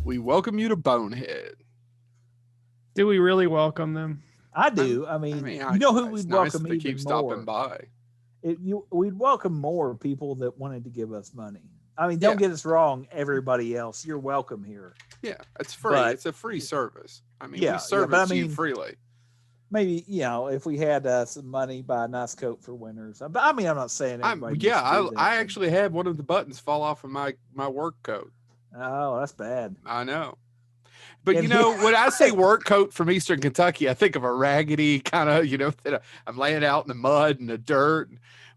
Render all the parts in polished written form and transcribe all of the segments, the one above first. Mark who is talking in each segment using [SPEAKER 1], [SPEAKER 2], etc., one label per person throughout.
[SPEAKER 1] we welcome you to Bonehead.
[SPEAKER 2] Do we really welcome them?
[SPEAKER 3] I do. I mean, you know who we'd welcome
[SPEAKER 1] they
[SPEAKER 3] even
[SPEAKER 1] keep
[SPEAKER 3] more?
[SPEAKER 1] stopping by.
[SPEAKER 3] We'd welcome more people that wanted to give us money. I mean, don't get us wrong, everybody else. You're welcome here.
[SPEAKER 1] Yeah, it's free. It's a free service. I mean, we service you freely.
[SPEAKER 3] Maybe, if we had some money, buy a nice coat for winners. I mean, I'm not saying everybody.
[SPEAKER 1] I actually had one of the buttons fall off of my work coat.
[SPEAKER 3] Oh, that's bad.
[SPEAKER 1] I know. But, when I say work coat from Eastern Kentucky, I think of a raggedy kind of, that I'm laying out in the mud and the dirt.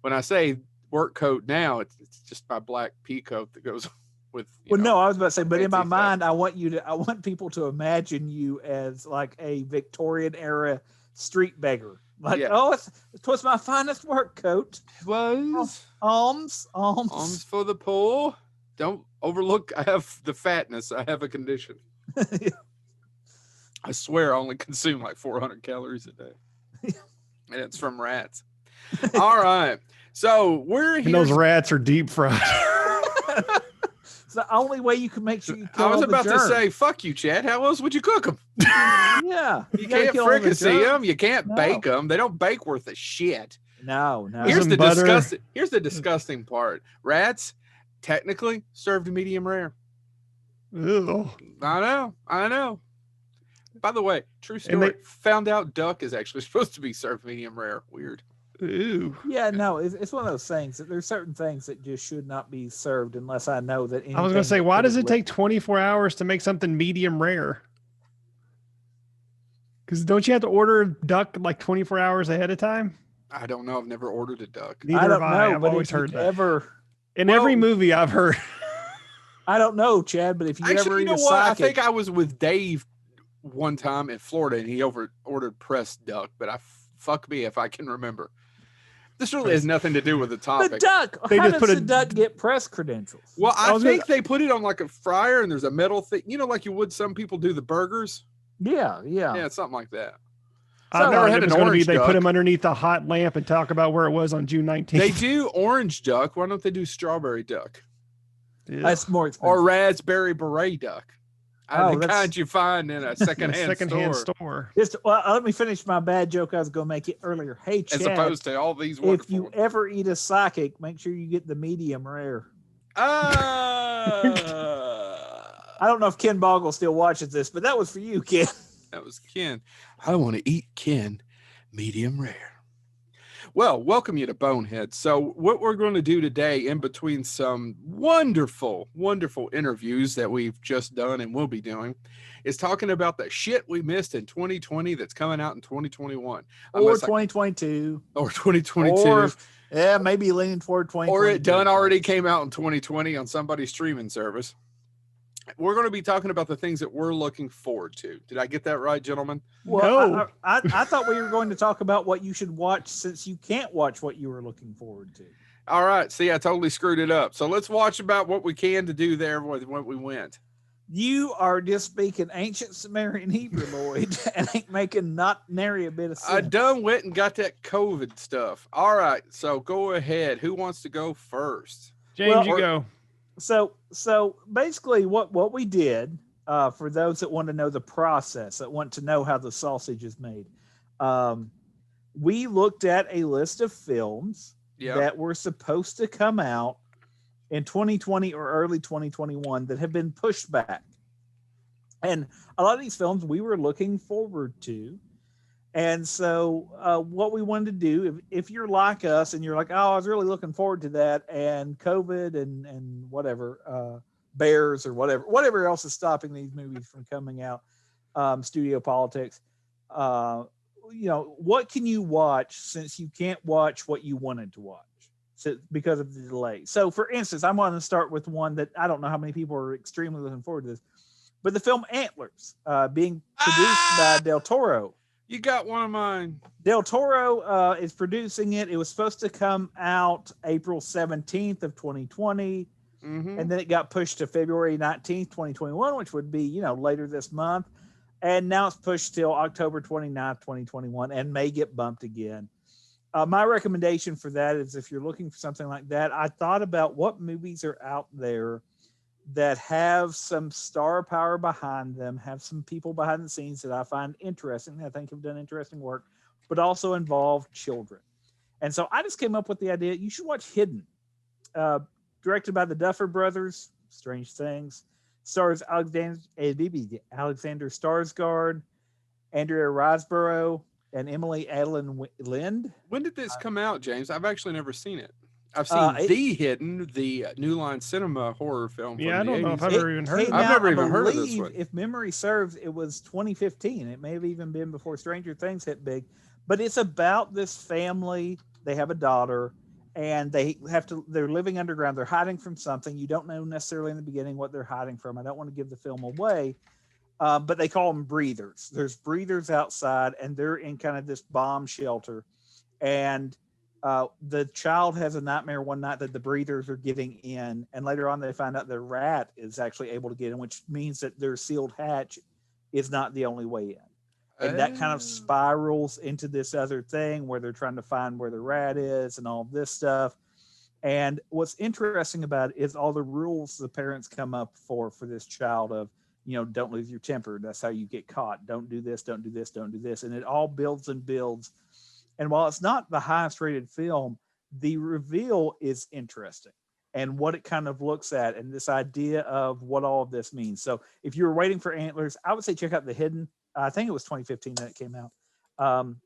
[SPEAKER 1] When I say work coat now, it's just my black pea coat that goes with.
[SPEAKER 3] No, I was about to say, but in my mind, I want people to imagine you as like a Victorian era street beggar. Like, it was my finest work coat.
[SPEAKER 1] It was.
[SPEAKER 3] Alms
[SPEAKER 1] for the poor. Don't overlook. I have the fatness. I have a condition. I swear I only consume like 400 calories a day. And it's from rats. All right. So we're here.
[SPEAKER 2] And those rats are deep fried.
[SPEAKER 3] It's the only way you can make sure you kill
[SPEAKER 1] I was about to say, fuck you, Chad. How else would you cook them?
[SPEAKER 3] Yeah.
[SPEAKER 1] You can't fricassee them. You can't bake them. They don't bake worth a shit.
[SPEAKER 3] No.
[SPEAKER 1] Here's the disgusting part. Rats, technically, served medium rare.
[SPEAKER 2] Ew.
[SPEAKER 1] I know. By the way, true story. Found out duck is actually supposed to be served medium rare. Weird.
[SPEAKER 2] Ew.
[SPEAKER 3] Yeah, no, it's one of those things that there's certain things that just should not be served unless I know that.
[SPEAKER 2] I was going to say, why does it take 24 hours to make something medium rare? Because don't you have to order duck like 24 hours ahead of time?
[SPEAKER 1] I don't know. I've never ordered a duck.
[SPEAKER 3] I don't know. I've always heard that.
[SPEAKER 2] In every movie I've heard.
[SPEAKER 3] I don't know, Chad, but if you ever eat a psychic,
[SPEAKER 1] I think I was with Dave one time in Florida and he ordered pressed duck, but fuck me if I can remember. This really has nothing to do with the topic.
[SPEAKER 3] The duck. How does the duck get press credentials?
[SPEAKER 1] Well, I think they put it on like a fryer and there's a metal thing, like you would some people do the burgers.
[SPEAKER 3] Yeah.
[SPEAKER 1] Yeah, it's something like that.
[SPEAKER 2] I've never had an orange duck. They put them underneath a hot lamp and talk about where it was on June 19th.
[SPEAKER 1] They do orange duck. Why don't they do strawberry duck?
[SPEAKER 3] Yeah. That's more expensive.
[SPEAKER 1] Or raspberry beret duck. The kind you find in a secondhand store.
[SPEAKER 3] Let me finish my bad joke I was going to make it earlier. Hey, Chad,
[SPEAKER 1] as opposed to all these
[SPEAKER 3] if you ever eat a psychic, make sure you get the medium rare.
[SPEAKER 1] I
[SPEAKER 3] don't know if Ken Boggle still watches this, but that was for you, Ken.
[SPEAKER 1] That was Ken. I want to eat Ken medium rare. Well, welcome you to Bonehead. So what we're going to do today, in between some wonderful, wonderful interviews that we've just done and will be doing, is talking about the shit we missed in 2020 that's coming out in 2021.
[SPEAKER 3] Or 2022.
[SPEAKER 1] Or 2022.
[SPEAKER 3] Or, maybe leaning toward 2020.
[SPEAKER 1] Or it done already came out in 2020 on somebody's streaming service. We're going to be talking about the things that we're looking forward to. Did I get that right, gentlemen?
[SPEAKER 3] Well, no. I thought we were going to talk about what you should watch since you can't watch what you were looking forward to.
[SPEAKER 1] All right. See, I totally screwed it up. So let's watch about what we can to do there with what we went.
[SPEAKER 3] You are just speaking ancient Sumerian Hebrew, Lloyd, and ain't making not nary a bit of sense.
[SPEAKER 1] I done went and got that COVID stuff. All right. So go ahead. Who wants to go first?
[SPEAKER 2] James, you go.
[SPEAKER 3] So basically what we did, for those that want to know the process, that want to know how the sausage is made, we looked at a list of films that were supposed to come out in 2020 or early 2021 that have been pushed back. And a lot of these films we were looking forward to. And so what we wanted to do, if you're like us and you're like, oh, I was really looking forward to that, and COVID and whatever, bears or whatever else is stopping these movies from coming out, studio politics, what can you watch since you can't watch what you wanted to watch because of the delay? So, for instance, I'm going to start with one that I don't know how many people are extremely looking forward to this, but the film Antlers, being produced by Del Toro.
[SPEAKER 1] You got one of mine.
[SPEAKER 3] Del Toro is producing it. It was supposed to come out April 17th of 2020.
[SPEAKER 1] Mm-hmm.
[SPEAKER 3] And then it got pushed to February 19th, 2021, which would be, later this month. And now it's pushed till October 29th, 2021, and may get bumped again. My recommendation for that is if you're looking for something like that, I thought about what movies are out there that have some star power behind them, have some people behind the scenes that I find interesting, I think have done interesting work, but also involve children. And so I just came up with the idea you should watch Hidden, directed by the Duffer Brothers, Strange Things, stars Alexander Skarsgård, Andrea Riseborough, and Emily Adeline Lind.
[SPEAKER 1] When did this come out, James? I've actually never seen it. I've seen The Hidden, the New Line Cinema horror film.
[SPEAKER 2] Yeah, I don't know if I've ever even heard of it.
[SPEAKER 1] I've never even heard of this one.
[SPEAKER 3] If memory serves, it was 2015. It may have even been before Stranger Things hit big. But it's about this family. They have a daughter, and they're living underground. They're hiding from something. You don't know necessarily in the beginning what they're hiding from. I don't want to give the film away. But they call them breathers. There's breathers outside, and they're in kind of this bomb shelter. And the child has a nightmare one night that the breathers are getting in, and later on they find out their rat is actually able to get in, which means that their sealed hatch is not the only way in. And that kind of spirals into this other thing where they're trying to find where the rat is and all this stuff. And what's interesting about it is all the rules the parents come up for this child of, don't lose your temper. That's how you get caught. Don't do this, don't do this, don't do this. And it all builds and builds. And while it's not the highest rated film, the reveal is interesting and what it kind of looks at and this idea of what all of this means. So if you were waiting for Antlers, I would say check out The Hidden. I think it was 2015 that it came out.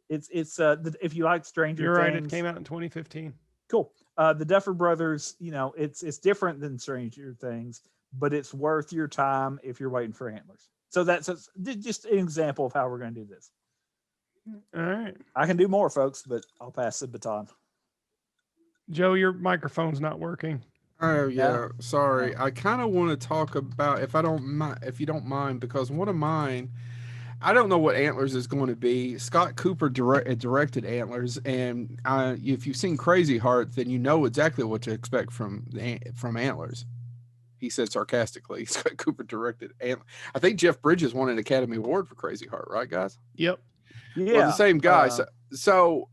[SPEAKER 3] If you like Stranger Things.
[SPEAKER 2] You're right, it came out in 2015.
[SPEAKER 3] Cool. The Duffer Brothers, it's different than Stranger Things, but it's worth your time if you're waiting for Antlers. So that's just an example of how we're going to do this.
[SPEAKER 2] All right.
[SPEAKER 3] I can do more, folks, but I'll pass the baton.
[SPEAKER 2] Joe, your microphone's not working.
[SPEAKER 1] Oh yeah, sorry. I kind of want to talk about if you don't mind, because one of mine, I don't know what Antlers is going to be. Scott Cooper directed Antlers, and if you've seen Crazy Heart, then you know exactly what to expect from Antlers. He said sarcastically. Scott Cooper directed Antlers. I think Jeff Bridges won an Academy Award for Crazy Heart, right, guys?
[SPEAKER 2] Yep.
[SPEAKER 3] Yeah,
[SPEAKER 1] well, the same guy. So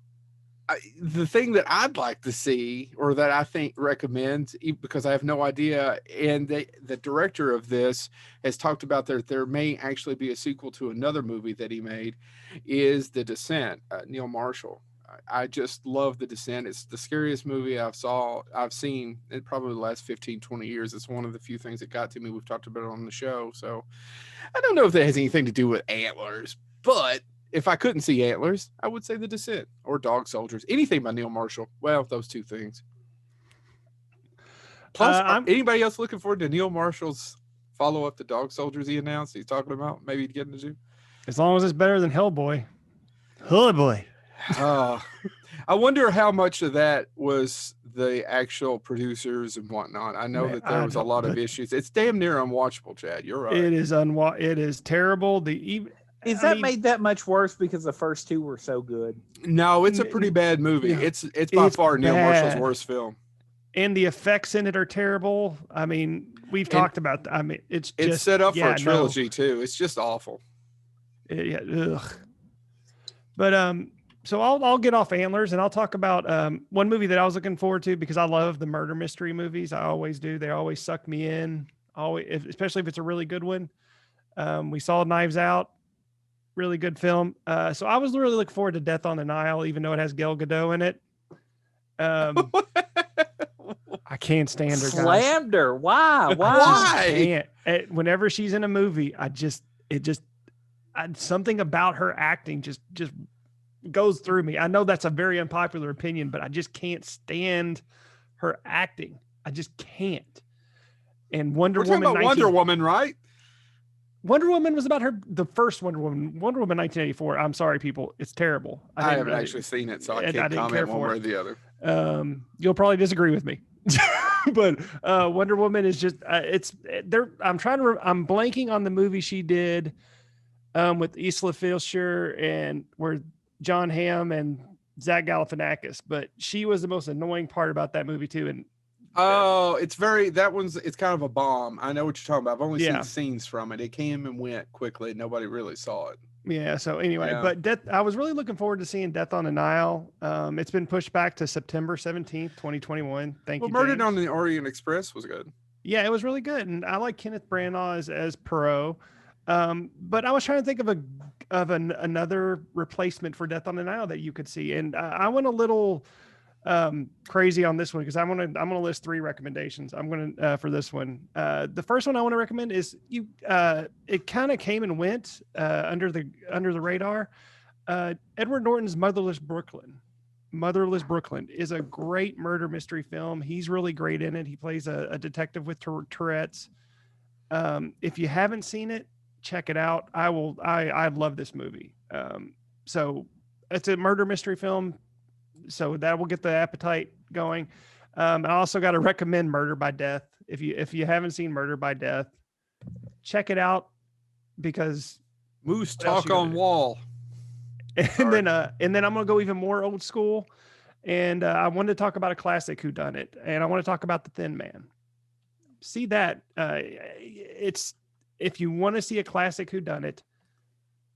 [SPEAKER 1] the thing that I'd like to see, or that I think recommend, because I have no idea, and the director of this has talked about there may actually be a sequel to another movie that he made, is The Descent. Neil Marshall. I just love The Descent. It's the scariest movie I've seen in probably the last 15, 20 years. It's one of the few things that got to me. We've talked about it on the show. So I don't know if that has anything to do with Antlers, but if I couldn't see Antlers, I would say The Descent or Dog Soldiers. Anything by Neil Marshall. Well, those two things. Plus, anybody else looking forward to Neil Marshall's follow-up to Dog Soldiers he announced he's talking about maybe getting to do?
[SPEAKER 2] As long as it's better than Hellboy. Hellboy.
[SPEAKER 1] I wonder how much of that was the actual producers and whatnot. I know that there was a lot of issues. It's damn near unwatchable, Chad. You're right.
[SPEAKER 2] It is it is terrible.
[SPEAKER 3] Made that much worse because the first two were so good?
[SPEAKER 1] No, it's a pretty bad movie. Yeah. It's by far Neil Marshall's worst film.
[SPEAKER 2] And the effects in it are terrible. I mean, we've talked about. It's
[SPEAKER 1] set up for a trilogy too. It's just awful.
[SPEAKER 2] Ugh. But so I'll get off Antlers and I'll talk about one movie that I was looking forward to because I love the murder mystery movies. I always do. They always suck me in. Especially if it's a really good one. We saw Knives Out. Really good film. So I was really looking forward to Death on the Nile, even though it has Gal Gadot in it. I can't stand her.
[SPEAKER 3] Slammed her. Why?
[SPEAKER 2] Whenever she's in a movie, something about her acting just goes through me. I know that's a very unpopular opinion, but I just can't stand her acting. I just can't. And Wonder
[SPEAKER 1] Woman, right?
[SPEAKER 2] Wonder Woman was about the first Wonder Woman 1984. I'm sorry, people. It's terrible.
[SPEAKER 1] I haven't actually seen it, so I can't comment one way or the other.
[SPEAKER 2] You'll probably disagree with me. But Wonder Woman is just I'm blanking on the movie she did with Isla Fisher and where John Hamm and Zach Galifianakis, but she was the most annoying part about that movie too. And
[SPEAKER 1] it's kind of a bomb. I know what you're talking about. I've only seen scenes from it. It came and went quickly. Nobody really saw it.
[SPEAKER 2] Yeah. So anyway, but I was really looking forward to seeing Death on the Nile. It's been pushed back to September 17th, 2021. Thank you.
[SPEAKER 1] Murdered on the Orient Express was good.
[SPEAKER 2] Yeah, it was really good, and I like Kenneth Branagh as Perot. But I was trying to think of another replacement for Death on the Nile that you could see, and I went a little crazy on this one because I'm gonna list three recommendations. I'm gonna for this one. The first one I want to recommend is you. It kind of came and went under the radar. Edward Norton's Motherless Brooklyn is a great murder mystery film. He's really great in it. He plays a detective with Tourette's. If you haven't seen it, check it out. I love this movie. So it's a murder mystery film. So that will get the appetite going. I also got to recommend Murder by Death. If you haven't seen Murder by Death, check it out because
[SPEAKER 1] Moose talk on wall.
[SPEAKER 2] and then I'm gonna go even more old school, and I wanted to talk about a classic whodunit, and I want to talk about The Thin Man. See that? It's if you want to see a classic whodunit,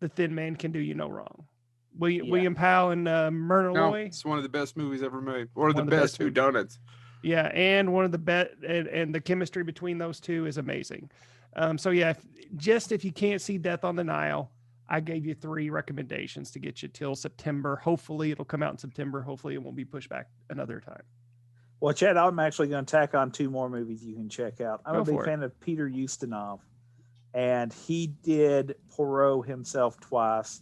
[SPEAKER 2] The Thin Man can do you no wrong. William Powell and Myrna Loy.
[SPEAKER 1] It's one of the best movies ever made. One of the best whodunits.
[SPEAKER 2] Yeah, and one of the best, and the chemistry between those two is amazing. So yeah, if you can't see Death on the Nile, I gave you three recommendations to get you till September. Hopefully it'll come out in September. Hopefully it won't be pushed back another time.
[SPEAKER 3] Well, Chad, I'm actually going to tack on two more movies you can check out. I'm a big fan of Peter Ustinov, and he did Poirot himself twice.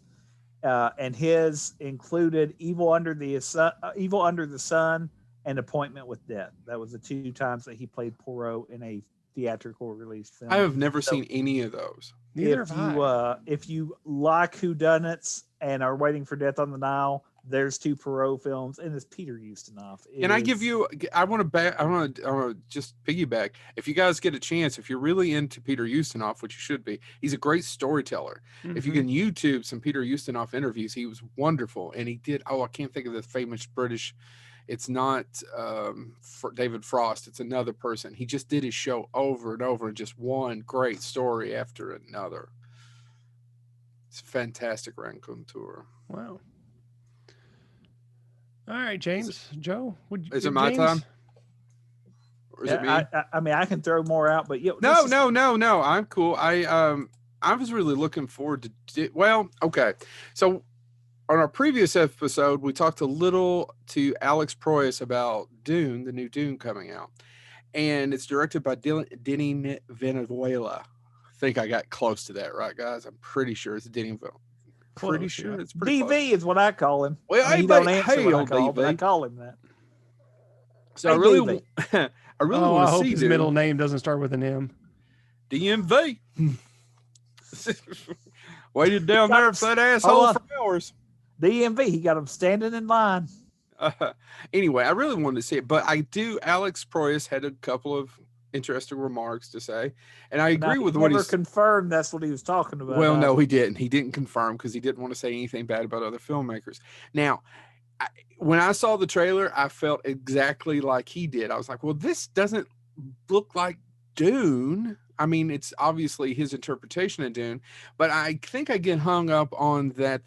[SPEAKER 3] And his included Evil Under the Sun and Appointment with Death. That was the two times that he played Poirot in a theatrical release film.
[SPEAKER 1] I have never seen any of those.
[SPEAKER 2] Neither have I.
[SPEAKER 3] If you like whodunits and are waiting for Death on the Nile, there's two Poirot films, and it's Peter Ustinov.
[SPEAKER 1] I want to just piggyback. If you guys get a chance, if you're really into Peter Ustinov, which you should be, he's a great storyteller. Mm-hmm. If you can YouTube some Peter Ustinov interviews, he was wonderful. And he did, I can't think of the famous British, it's not David Frost, it's another person. He just did his show over and over and just one great story after another. It's a fantastic raconteur.
[SPEAKER 2] Wow. All right, James. Joe,
[SPEAKER 1] is it my time? Or is it me?
[SPEAKER 3] I mean, I can throw more out, but
[SPEAKER 1] no. I'm cool. I was really looking forward to. Okay. So on our previous episode, we talked a little to Alex Proyas about Dune, the new Dune coming out, and it's directed by Denis Villeneuve. I think I got close to that, right, guys? I'm pretty sure it's Denis Villeneuve. Pretty sure it's pretty
[SPEAKER 3] DV
[SPEAKER 1] close.
[SPEAKER 3] Is what I call him.
[SPEAKER 1] Well,
[SPEAKER 3] he don't answer what I call, but I call him that.
[SPEAKER 1] So I really want to see
[SPEAKER 2] his middle name doesn't start with an M.
[SPEAKER 1] DMV. Waited down there for that asshole for hours.
[SPEAKER 3] DMV. He got him standing in line.
[SPEAKER 1] Anyway, I really wanted to see it, but Alex Proyas had a couple of interesting remarks to say, and I agree with what he's
[SPEAKER 3] confirmed. That's what he was talking about.
[SPEAKER 1] Well, no, he didn't. He didn't confirm because he didn't want to say anything bad about other filmmakers. Now, when I saw the trailer, I felt exactly like he did. I was like, well, this doesn't look like Dune. I mean, it's obviously his interpretation of Dune, but I think I get hung up on that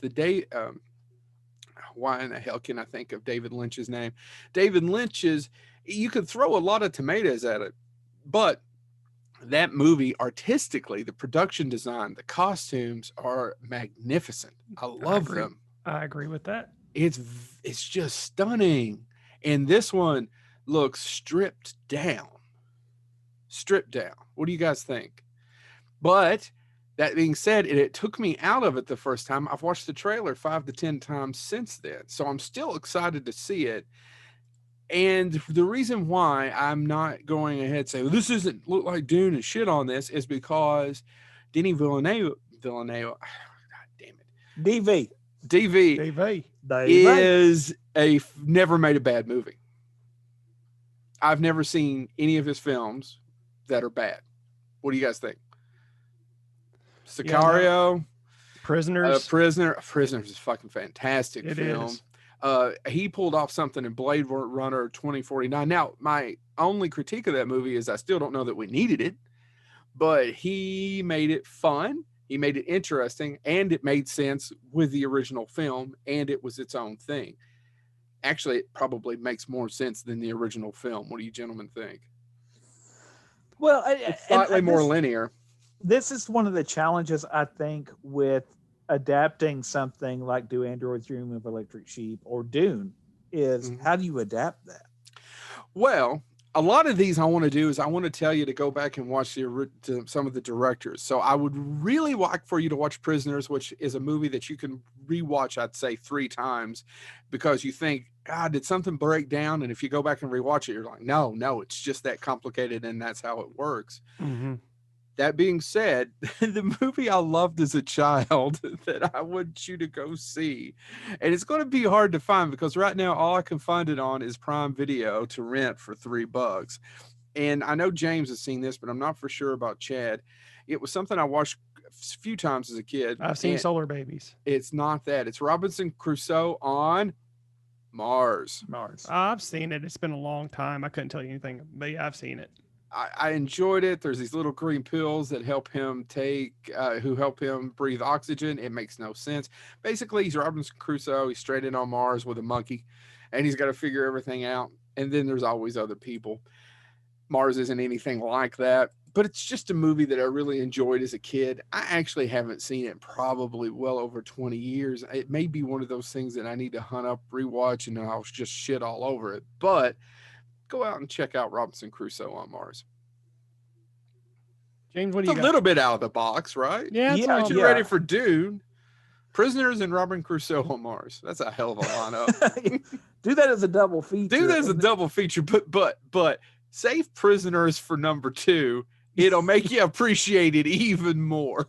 [SPEAKER 1] why in the hell can I think of David Lynch's name? David Lynch's, you could throw a lot of tomatoes at it, but that movie artistically, the production design, the costumes are magnificent. I love them.
[SPEAKER 2] I agree with that.
[SPEAKER 1] It's just stunning. And this one looks stripped down. What do you guys think? But that being said, it took me out of it the first time. I've watched the trailer 5 to 10 times since then. So I'm still excited to see it. And the reason why I'm not going ahead and say, well, this doesn't look like Dune and shit on this is because Denis Villeneuve, God damn it. DV is never made a bad movie. I've never seen any of his films that are bad. What do you guys think? Sicario,
[SPEAKER 2] Prisoners.
[SPEAKER 1] Prisoners is a fucking fantastic film.
[SPEAKER 2] Is.
[SPEAKER 1] He pulled off something in Blade Runner 2049. Now, my only critique of that movie is I still don't know that we needed it, but he made it fun. He made it interesting, and it made sense with the original film, and it was its own thing. Actually, it probably makes more sense than the original film. What do you gentlemen think?
[SPEAKER 3] Well,
[SPEAKER 1] It's slightly more linear.
[SPEAKER 3] This is one of the challenges, I think, with adapting something like Do Androids Dream of Electric Sheep or Dune, is how do you adapt that?
[SPEAKER 1] Well, a lot of these I want to do is I want to tell you to go back and watch some of the directors. So I would really like for you to watch Prisoners, which is a movie that you can rewatch, I'd say 3 times, because you think, God, did something break down? And if you go back and rewatch it, you're like, no, it's just that complicated, and that's how it works. That being said, the movie I loved as a child that I want you to go see, and it's going to be hard to find because right now all I can find it on is Prime Video to rent for $3. And I know James has seen this, but I'm not for sure about Chad. It was something I watched a few times as a kid.
[SPEAKER 2] I've seen Solar Babies.
[SPEAKER 1] It's not that. It's Robinson Crusoe on Mars.
[SPEAKER 2] I've seen it. It's been a long time. I couldn't tell you anything, but yeah, I've seen it.
[SPEAKER 1] I enjoyed it. There's these little green pills that help him who help him breathe oxygen. It makes no sense. Basically, he's Robinson Crusoe. He's stranded on Mars with a monkey, and he's got to figure everything out. And then there's always other people. Mars isn't anything like that, but it's just a movie that I really enjoyed as a kid. I actually haven't seen it probably well over 20 years. It may be one of those things that I need to hunt up, rewatch, and I'll just shit all over it. But go out and check out Robinson Crusoe on Mars.
[SPEAKER 2] James, what do you got?
[SPEAKER 1] A little bit out of the box, right?
[SPEAKER 2] Yeah.
[SPEAKER 1] You're ready for Dune. Prisoners and Robinson Crusoe on Mars. That's a hell of a lineup.
[SPEAKER 3] Do that as a double feature.
[SPEAKER 1] But save Prisoners for number 2. It'll make you appreciate it even more.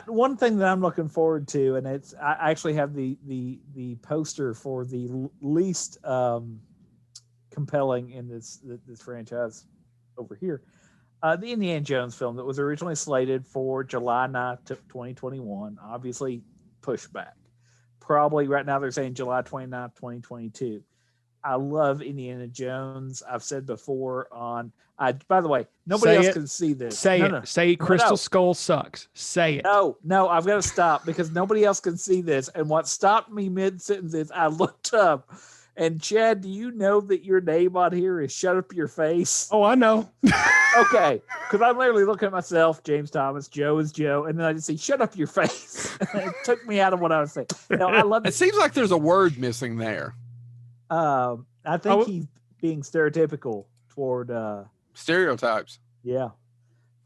[SPEAKER 3] One thing that I'm looking forward to, and I actually have the poster for the least compelling in this franchise over here. The Indiana Jones film that was originally slated for July 9th, 2021, obviously pushed back. Probably right now they're saying July 29th, 2022. I love Indiana Jones. I've said before by the way, nobody else can see this.
[SPEAKER 2] Say Crystal Skull sucks. Say it.
[SPEAKER 3] No, I've got to stop because nobody else can see this. And what stopped me mid-sentence is I looked up. And Chad, do you know that your name on here is Shut Up Your Face?
[SPEAKER 2] Oh, I know.
[SPEAKER 3] Okay. Because I'm literally looking at myself, James Thomas, Joe is Joe, and then I just say, Shut Up Your Face. It took me out of what I was saying. No, I love
[SPEAKER 1] it. It seems like there's a word missing there.
[SPEAKER 3] I think he's being stereotypical toward
[SPEAKER 1] stereotypes.
[SPEAKER 3] Yeah.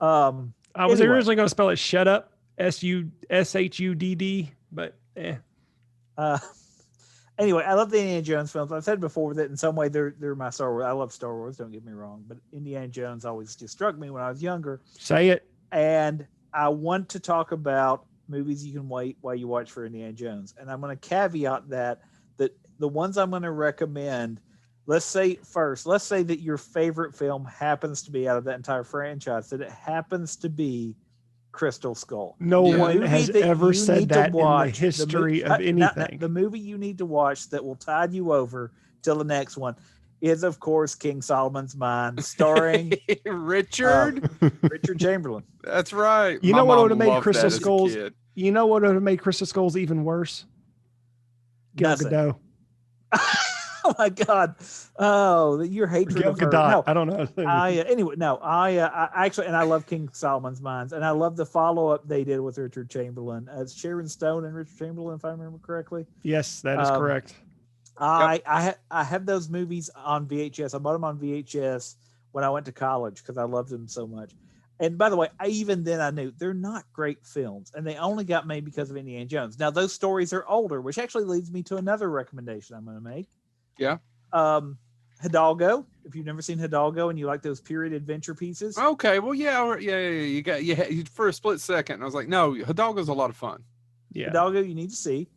[SPEAKER 2] I was originally going to spell it Shut Up, SUSHUDD, but
[SPEAKER 3] anyway, I love the Indiana Jones films. I've said before that in some way they're my Star Wars. I love Star Wars, don't get me wrong, but Indiana Jones always just struck me when I was younger.
[SPEAKER 2] Say it.
[SPEAKER 3] And I want to talk about movies you can wait while you watch for Indiana Jones. And I'm going to caveat that the ones I'm going to recommend, let's say that your favorite film happens to be out of that entire franchise, that it happens to be Crystal Skull.
[SPEAKER 2] No one has ever said that in the history of anything.
[SPEAKER 3] The movie you need to watch that will tide you over till the next one is, of course, King Solomon's Mine, starring
[SPEAKER 1] Richard
[SPEAKER 3] Chamberlain.
[SPEAKER 1] That's right.
[SPEAKER 2] You know what would have made Crystal Skulls? You know what would have made Crystal Skulls even worse? Gal Gadot.
[SPEAKER 3] Oh my God! Oh, your hatred of her. No,
[SPEAKER 2] I don't know.
[SPEAKER 3] I actually, and I love King Solomon's Mines, and I love the follow-up they did with Richard Chamberlain. Sharon Stone and Richard Chamberlain, if I remember correctly.
[SPEAKER 2] Yes, that is correct.
[SPEAKER 3] I have those movies on VHS. I bought them on VHS when I went to college because I loved them so much. And by the way, I knew they're not great films, and they only got made because of Indiana Jones. Now, those stories are older, which actually leads me to another recommendation I'm going to make.
[SPEAKER 1] Yeah.
[SPEAKER 3] Hidalgo. If you've never seen Hidalgo and you like those period adventure pieces.
[SPEAKER 1] Okay. Well, yeah. You for a split second. I was like, no, Hidalgo's a lot of fun.
[SPEAKER 2] Yeah.
[SPEAKER 3] Hidalgo, you need to see.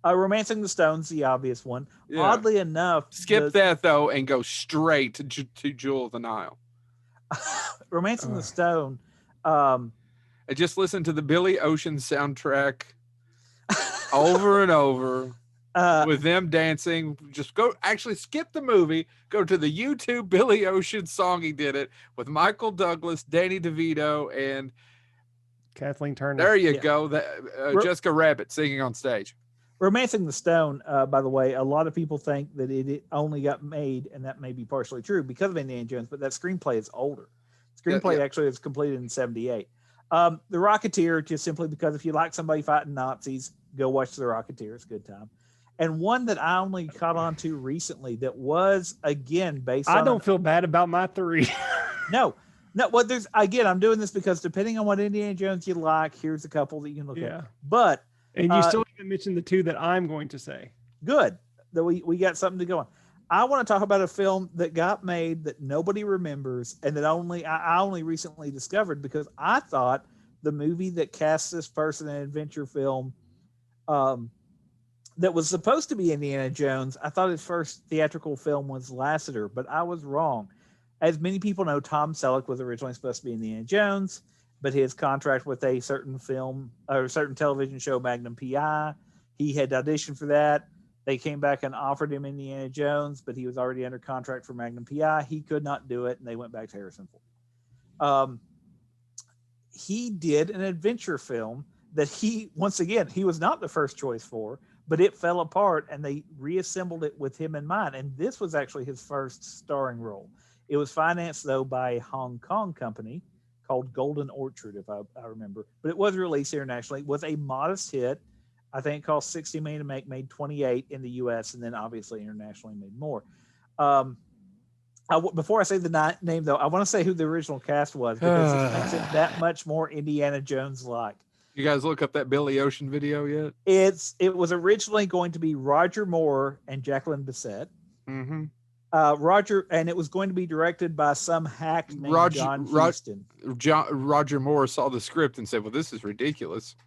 [SPEAKER 3] Romancing the Stone's the obvious one. Yeah. Oddly enough,
[SPEAKER 1] skip that though and go straight to Jewel of the Nile.
[SPEAKER 3] Romancing the Stone.
[SPEAKER 1] I just listened to the Billy Ocean soundtrack over and over with them dancing. Just skip the movie, go to the YouTube Billy Ocean song. He did it with Michael Douglas, Danny DeVito, and
[SPEAKER 2] Kathleen Turner.
[SPEAKER 1] There you go. Jessica Rabbit singing on stage.
[SPEAKER 3] Romancing the Stone, by the way, a lot of people think that it only got made, and that may be partially true because of Indiana Jones, but that screenplay is older. Screenplay
[SPEAKER 1] Yeah.
[SPEAKER 3] actually was completed in 78. The Rocketeer, just simply because if you like somebody fighting Nazis, go watch The Rocketeer. It's a good time. And one that I only caught on to recently that was, again, based on...
[SPEAKER 2] I don't feel bad about my 3.
[SPEAKER 3] No. Well, there's, again, I'm doing this because depending on what Indiana Jones you like, here's a couple that you can look at. But...
[SPEAKER 2] And you still haven't mentioned the 2 that I'm going to say.
[SPEAKER 3] Good. That we got something to go on. I want to talk about a film that got made that nobody remembers and that I only recently discovered because I thought the movie that cast this person in an adventure film that was supposed to be Indiana Jones, I thought his first theatrical film was Lassiter, but I was wrong. As many people know, Tom Selleck was originally supposed to be Indiana Jones, but his contract with a certain film or certain television show, Magnum PI, he had auditioned for that. They came back and offered him Indiana Jones, but he was already under contract for Magnum PI. He could not do it, and they went back to Harrison Ford. He did an adventure film that he was not the first choice for, but it fell apart, and they reassembled it with him in mind. And this was actually his first starring role. It was financed, though, by a Hong Kong company called Golden Orchard, if I remember. But it was released internationally. It was a modest hit. I think it cost $60 million to make, made 28 in the U.S., and then obviously internationally made more. Before I say the name, though, I want to say who the original cast was because it makes it that much more Indiana Jones-like.
[SPEAKER 1] You guys look up that Billy Ocean video yet?
[SPEAKER 3] It was originally going to be Roger Moore and Jacqueline Bisset.
[SPEAKER 1] Mm-hmm.
[SPEAKER 3] And it was going to be directed by some hack named John Huston.
[SPEAKER 1] Roger Moore saw the script and said, well, this is ridiculous.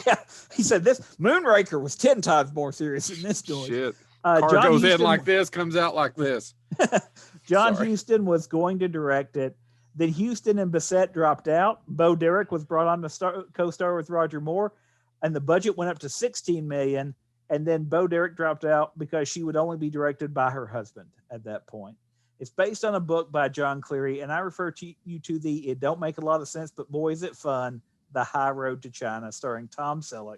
[SPEAKER 3] Yeah, he said this Moonraker was 10 times more serious than this noise.
[SPEAKER 1] Shit.
[SPEAKER 3] John
[SPEAKER 1] goes
[SPEAKER 3] Huston,
[SPEAKER 1] in like this, comes out like this.
[SPEAKER 3] John Huston was going to direct it. Then Huston and Bissett dropped out. Bo Derek was brought on to co-star with Roger Moore, and the budget went up to $16 million. And then Bo Derek dropped out because she would only be directed by her husband at that point. It's based on a book by John Cleary, and I refer to you to it don't make a lot of sense, but boy, is it fun. The High Road to China, starring Tom Selleck,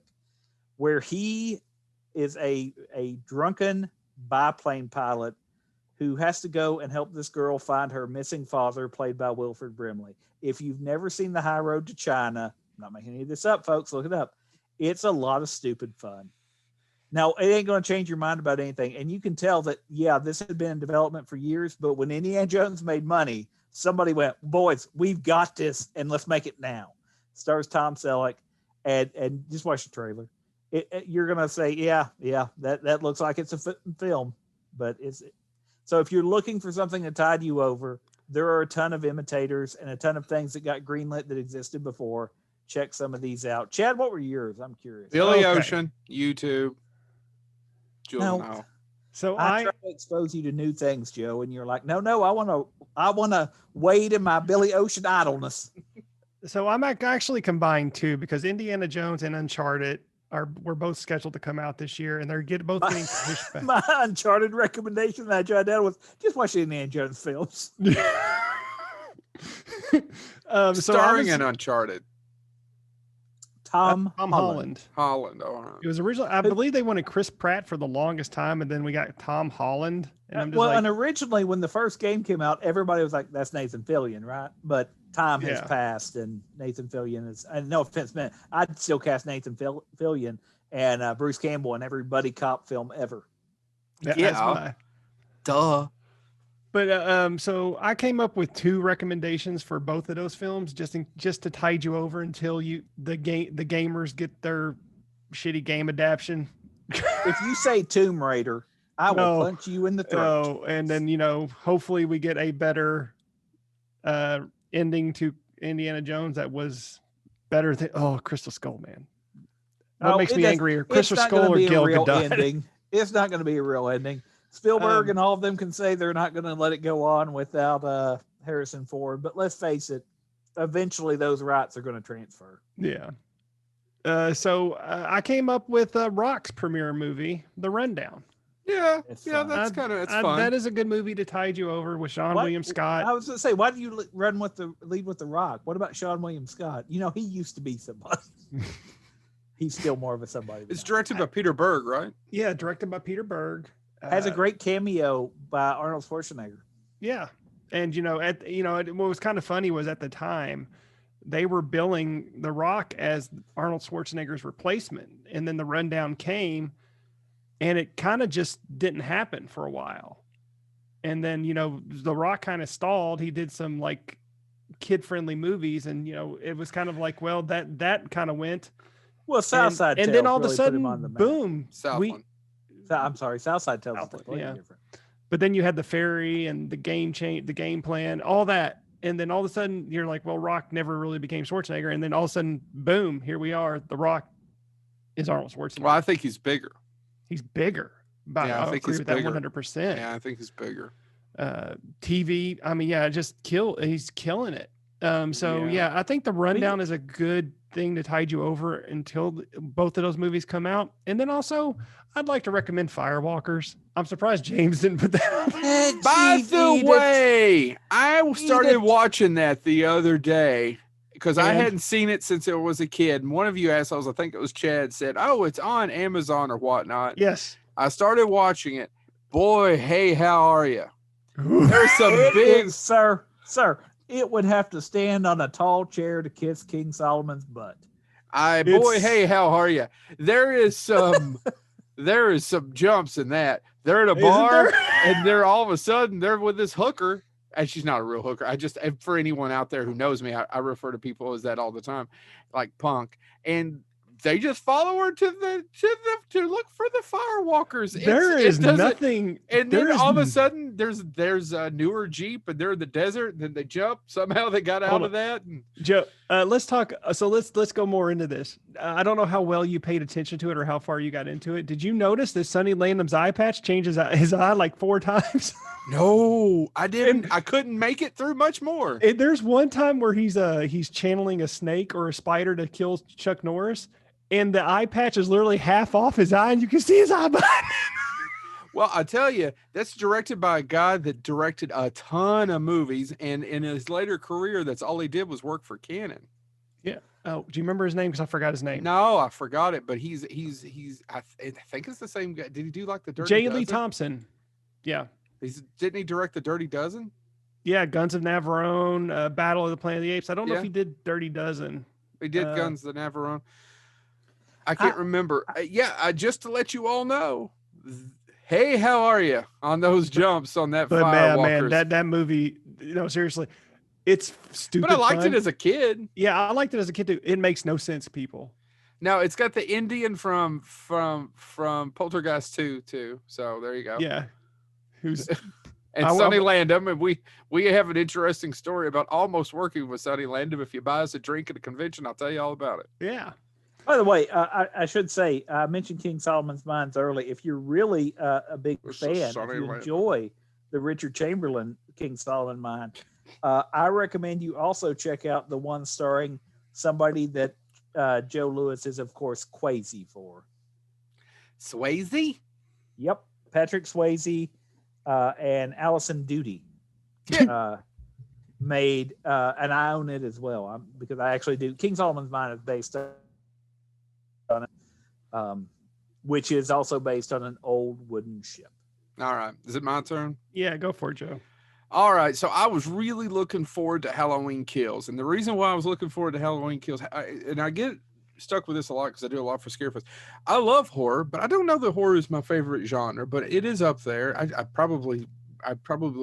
[SPEAKER 3] where he is a drunken biplane pilot who has to go and help this girl find her missing father, played by Wilford Brimley. If you've never seen The High Road to China, I'm not making any of this up, folks, look it up. It's a lot of stupid fun. Now, it ain't going to change your mind about anything. And you can tell that, yeah, this had been in development for years, but when Indiana Jones made money, somebody went, boys, we've got this, and let's make it now. Stars Tom Selleck, and just watch the trailer. You're gonna say, yeah, that looks like it's a film, but so if you're looking for something to tide you over, there are a ton of imitators and a ton of things that got greenlit that existed before. Check some of these out. Chad, what were yours? I'm curious.
[SPEAKER 1] Billy Ocean, YouTube, Nile.
[SPEAKER 3] So I try to expose you to new things, Joe, and you're like, no, I want to wade in my Billy Ocean idleness.
[SPEAKER 2] So I'm actually combined two because Indiana Jones and Uncharted were both scheduled to come out this year, and they're both getting pushed back.
[SPEAKER 3] My Uncharted recommendation that I tried out was just watch the Indiana Jones films.
[SPEAKER 1] Starring in Uncharted.
[SPEAKER 3] Tom Holland.
[SPEAKER 1] Holland, all right.
[SPEAKER 2] It was originally, I believe they wanted Chris Pratt for the longest time, and then we got Tom Holland. And I'm just
[SPEAKER 3] and originally when the first game came out, everybody was like, "That's Nathan Fillion, right?" But time has passed, and Nathan Fillion is. And no offense, man, I'd still cast Nathan Fillion and Bruce Campbell in every buddy cop film ever.
[SPEAKER 1] Duh.
[SPEAKER 2] But so I came up with two recommendations for both of those films, just to tide you over until the gamers get their shitty game adaptation.
[SPEAKER 3] If you say Tomb Raider, I will punch you in the throat.
[SPEAKER 2] Oh, and then hopefully we get a better ending to Indiana Jones that was better than Crystal Skull, man. What makes me angrier, Crystal Skull or Gal Gadot?
[SPEAKER 3] It's not going to be a real ending. Spielberg and all of them can say they're not going to let it go on without Harrison Ford. But let's face it, eventually those rights are going to transfer.
[SPEAKER 2] Yeah. So I came up with Rock's premiere movie, The Rundown.
[SPEAKER 1] Yeah, that's fun.
[SPEAKER 2] That is a good movie to tide you over with Sean William Scott.
[SPEAKER 3] I was going to say, why do you lead with The Rock? What about Sean William Scott? He used to be somebody. He's still more of a somebody.
[SPEAKER 1] It's directed by Peter Berg, right?
[SPEAKER 2] Yeah, directed by Peter Berg.
[SPEAKER 3] Has a great cameo by Arnold Schwarzenegger.
[SPEAKER 2] Yeah. And what was kind of funny was at the time they were billing The Rock as Arnold Schwarzenegger's replacement, and then the rundown came, and it kind of just didn't happen for a while. And then The Rock kind of stalled. He did some like kid-friendly movies, and it was kind of like, well, that kind of went.
[SPEAKER 3] Well, Southside
[SPEAKER 2] and
[SPEAKER 3] Tales
[SPEAKER 2] then all of a
[SPEAKER 3] really put him on the
[SPEAKER 2] sudden,
[SPEAKER 3] map.
[SPEAKER 2] boom,
[SPEAKER 1] Southland.
[SPEAKER 3] I'm sorry, Southside Tales is
[SPEAKER 2] Southland,
[SPEAKER 3] completely
[SPEAKER 2] yeah.
[SPEAKER 3] different.
[SPEAKER 2] But then you had the ferry and the game plan, all that. And then all of a sudden you're like, well, Rock never really became Schwarzenegger. And then all of a sudden, boom, here we are. The Rock is Arnold Schwarzenegger.
[SPEAKER 1] Well, I think he's bigger.
[SPEAKER 2] He's bigger. But
[SPEAKER 1] Yeah, I
[SPEAKER 2] I
[SPEAKER 1] think
[SPEAKER 2] agree
[SPEAKER 1] he's
[SPEAKER 2] with that
[SPEAKER 1] bigger.
[SPEAKER 2] 100%.
[SPEAKER 1] Yeah, I think he's bigger.
[SPEAKER 2] TV, I mean, yeah, he's killing it. So
[SPEAKER 1] Yeah.
[SPEAKER 2] I think the rundown is a good thing to tide you over until both of those movies come out. And then also, I'd like to recommend Firewalkers. I'm surprised James didn't put that on there.
[SPEAKER 1] By the way, I started watching that the other day because I hadn't seen it since I was a kid. And one of you assholes, I think it was Chad, said, "Oh, it's on Amazon or whatnot."
[SPEAKER 2] Yes.
[SPEAKER 1] I started watching it. Boy, hey, how are you? There's some big,
[SPEAKER 3] sir. It would have to stand on a tall chair to kiss King Solomon's butt.
[SPEAKER 1] boy, hey, how are you? There is some jumps in that. They're at a bar and they're all of a sudden they're with this hooker, and she's not a real hooker. For anyone out there who knows me, I refer to people as that all the time, like punk. And they just follow her to look for the firewalkers.
[SPEAKER 2] There is nothing.
[SPEAKER 1] And then all of a sudden there's a newer Jeep and they're in the desert. And then they jump. Somehow they got out of that. And
[SPEAKER 2] Joe, let's talk. So let's go more into this. I don't know how well you paid attention to it or how far you got into it. Did you notice that Sonny Landham's eye patch changes his eye like 4 times?
[SPEAKER 1] No, I didn't. I couldn't make it through much more.
[SPEAKER 2] There's one time where he's channeling a snake or a spider to kill Chuck Norris. And the eye patch is literally half off his eye, and you can see his eye behind him.
[SPEAKER 1] Well, I tell you, that's directed by a guy that directed a ton of movies, and in his later career, that's all he did was work for Canon.
[SPEAKER 2] Yeah. Oh, do you remember his name? Because I forgot his name.
[SPEAKER 1] No, I forgot it, but he's. I think it's the same guy. Did he do like the Dirty
[SPEAKER 2] J.
[SPEAKER 1] Dozen?
[SPEAKER 2] Lee Thompson. Yeah.
[SPEAKER 1] Didn't he direct the Dirty Dozen?
[SPEAKER 2] Yeah, Guns of Navarone, Battle of the Planet of the Apes. I don't know
[SPEAKER 1] Yeah.
[SPEAKER 2] if he did Dirty Dozen.
[SPEAKER 1] He did Guns of Navarone. I can't remember. Just to let you all know, hey, how are you on those jumps on that Firewalkers?
[SPEAKER 2] Man, that movie, seriously, it's stupid.
[SPEAKER 1] But I liked
[SPEAKER 2] fun.
[SPEAKER 1] it as a kid.
[SPEAKER 2] Yeah, I liked it as a kid too. It makes no sense, people.
[SPEAKER 1] Now it's got the Indian from Poltergeist 2 too. So there you go.
[SPEAKER 2] Yeah. Who's
[SPEAKER 1] and Sonny Landham, and we have an interesting story about almost working with Sonny Landham. If you buy us a drink at a convention, I'll tell you all about it.
[SPEAKER 2] Yeah.
[SPEAKER 3] By the way, I should say, I mentioned King Solomon's Mines early. If you're really a big fan, if you enjoy the Richard Chamberlain King Solomon Mine, I recommend you also check out the one starring somebody that Joe Lewis is, of course, crazy for.
[SPEAKER 1] Swayze?
[SPEAKER 3] Yep. Patrick Swayze and Allison Doody made, and I own it as well because I actually do. King Solomon's Mine is based on it, which is also based on an old wooden ship.
[SPEAKER 1] All right. Is it my turn?
[SPEAKER 2] Yeah, go for it, Joe.
[SPEAKER 1] All right. So I was really looking forward to Halloween Kills. And the reason why I was looking forward to Halloween Kills, and I get stuck with this a lot because I do a lot for Scarefest. I love horror, but I don't know that horror is my favorite genre, but it is up there. I'd probably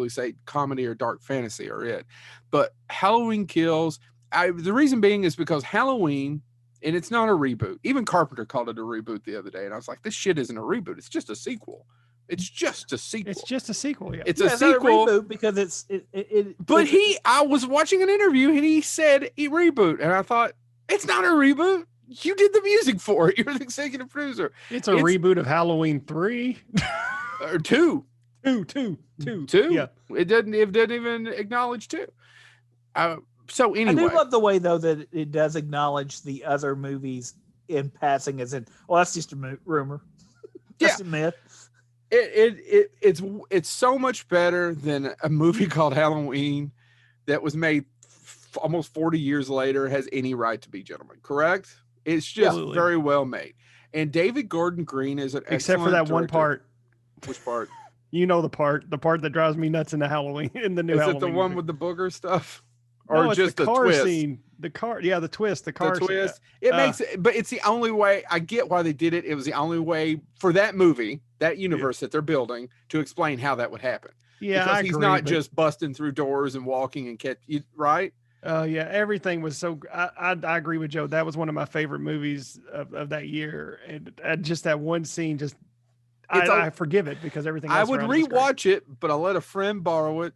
[SPEAKER 1] say comedy or dark fantasy are it. But Halloween Kills, the reason being is because Halloween, and it's not a reboot. Even Carpenter called it a reboot the other day. And I was like, this shit isn't a reboot. It's just a sequel. It's just a sequel.
[SPEAKER 2] It's just a sequel. Yeah.
[SPEAKER 1] It's a sequel.
[SPEAKER 3] Not a reboot because
[SPEAKER 1] I was watching an interview and he said a reboot. And I thought, it's not a reboot. You did the music for it. You're the executive producer.
[SPEAKER 2] It's a reboot of Halloween 3
[SPEAKER 1] or 2.
[SPEAKER 2] 2.
[SPEAKER 1] Yeah. It didn't even acknowledge 2. So anyway,
[SPEAKER 3] I do love the way though that it does acknowledge the other movies in passing, as in, well, that's just a rumor, just a myth.
[SPEAKER 1] It's so much better than a movie called Halloween that was made almost 40 years later has any right to be, gentlemen. Correct? It's just very well made. And David Gordon Green is an
[SPEAKER 2] except for that
[SPEAKER 1] director.
[SPEAKER 2] one part.
[SPEAKER 1] Which part?
[SPEAKER 2] You know the part that drives me nuts in the Halloween in the new
[SPEAKER 1] Is
[SPEAKER 2] Halloween.
[SPEAKER 1] it the one
[SPEAKER 2] movie.
[SPEAKER 1] with the booger stuff?
[SPEAKER 2] No,
[SPEAKER 1] Or
[SPEAKER 2] it's
[SPEAKER 1] just
[SPEAKER 2] the
[SPEAKER 1] the
[SPEAKER 2] car
[SPEAKER 1] twist?
[SPEAKER 2] scene. The car, yeah, the twist, the car
[SPEAKER 1] The
[SPEAKER 2] scene.
[SPEAKER 1] twist. It makes it, but it's the only way. I get why they did it. It was the only way for that movie, that universe that they're building, to explain how that would happen.
[SPEAKER 2] Yeah,
[SPEAKER 1] because
[SPEAKER 2] I
[SPEAKER 1] he's
[SPEAKER 2] agree,
[SPEAKER 1] not
[SPEAKER 2] but-
[SPEAKER 1] just busting through doors and walking and catch you, right?
[SPEAKER 2] Yeah, everything was so. I agree with Joe. That was one of my favorite movies of that year, and just that one scene, just I forgive it because everything else.
[SPEAKER 1] I would
[SPEAKER 2] around it was great.
[SPEAKER 1] rewatch it, but I let a friend borrow it.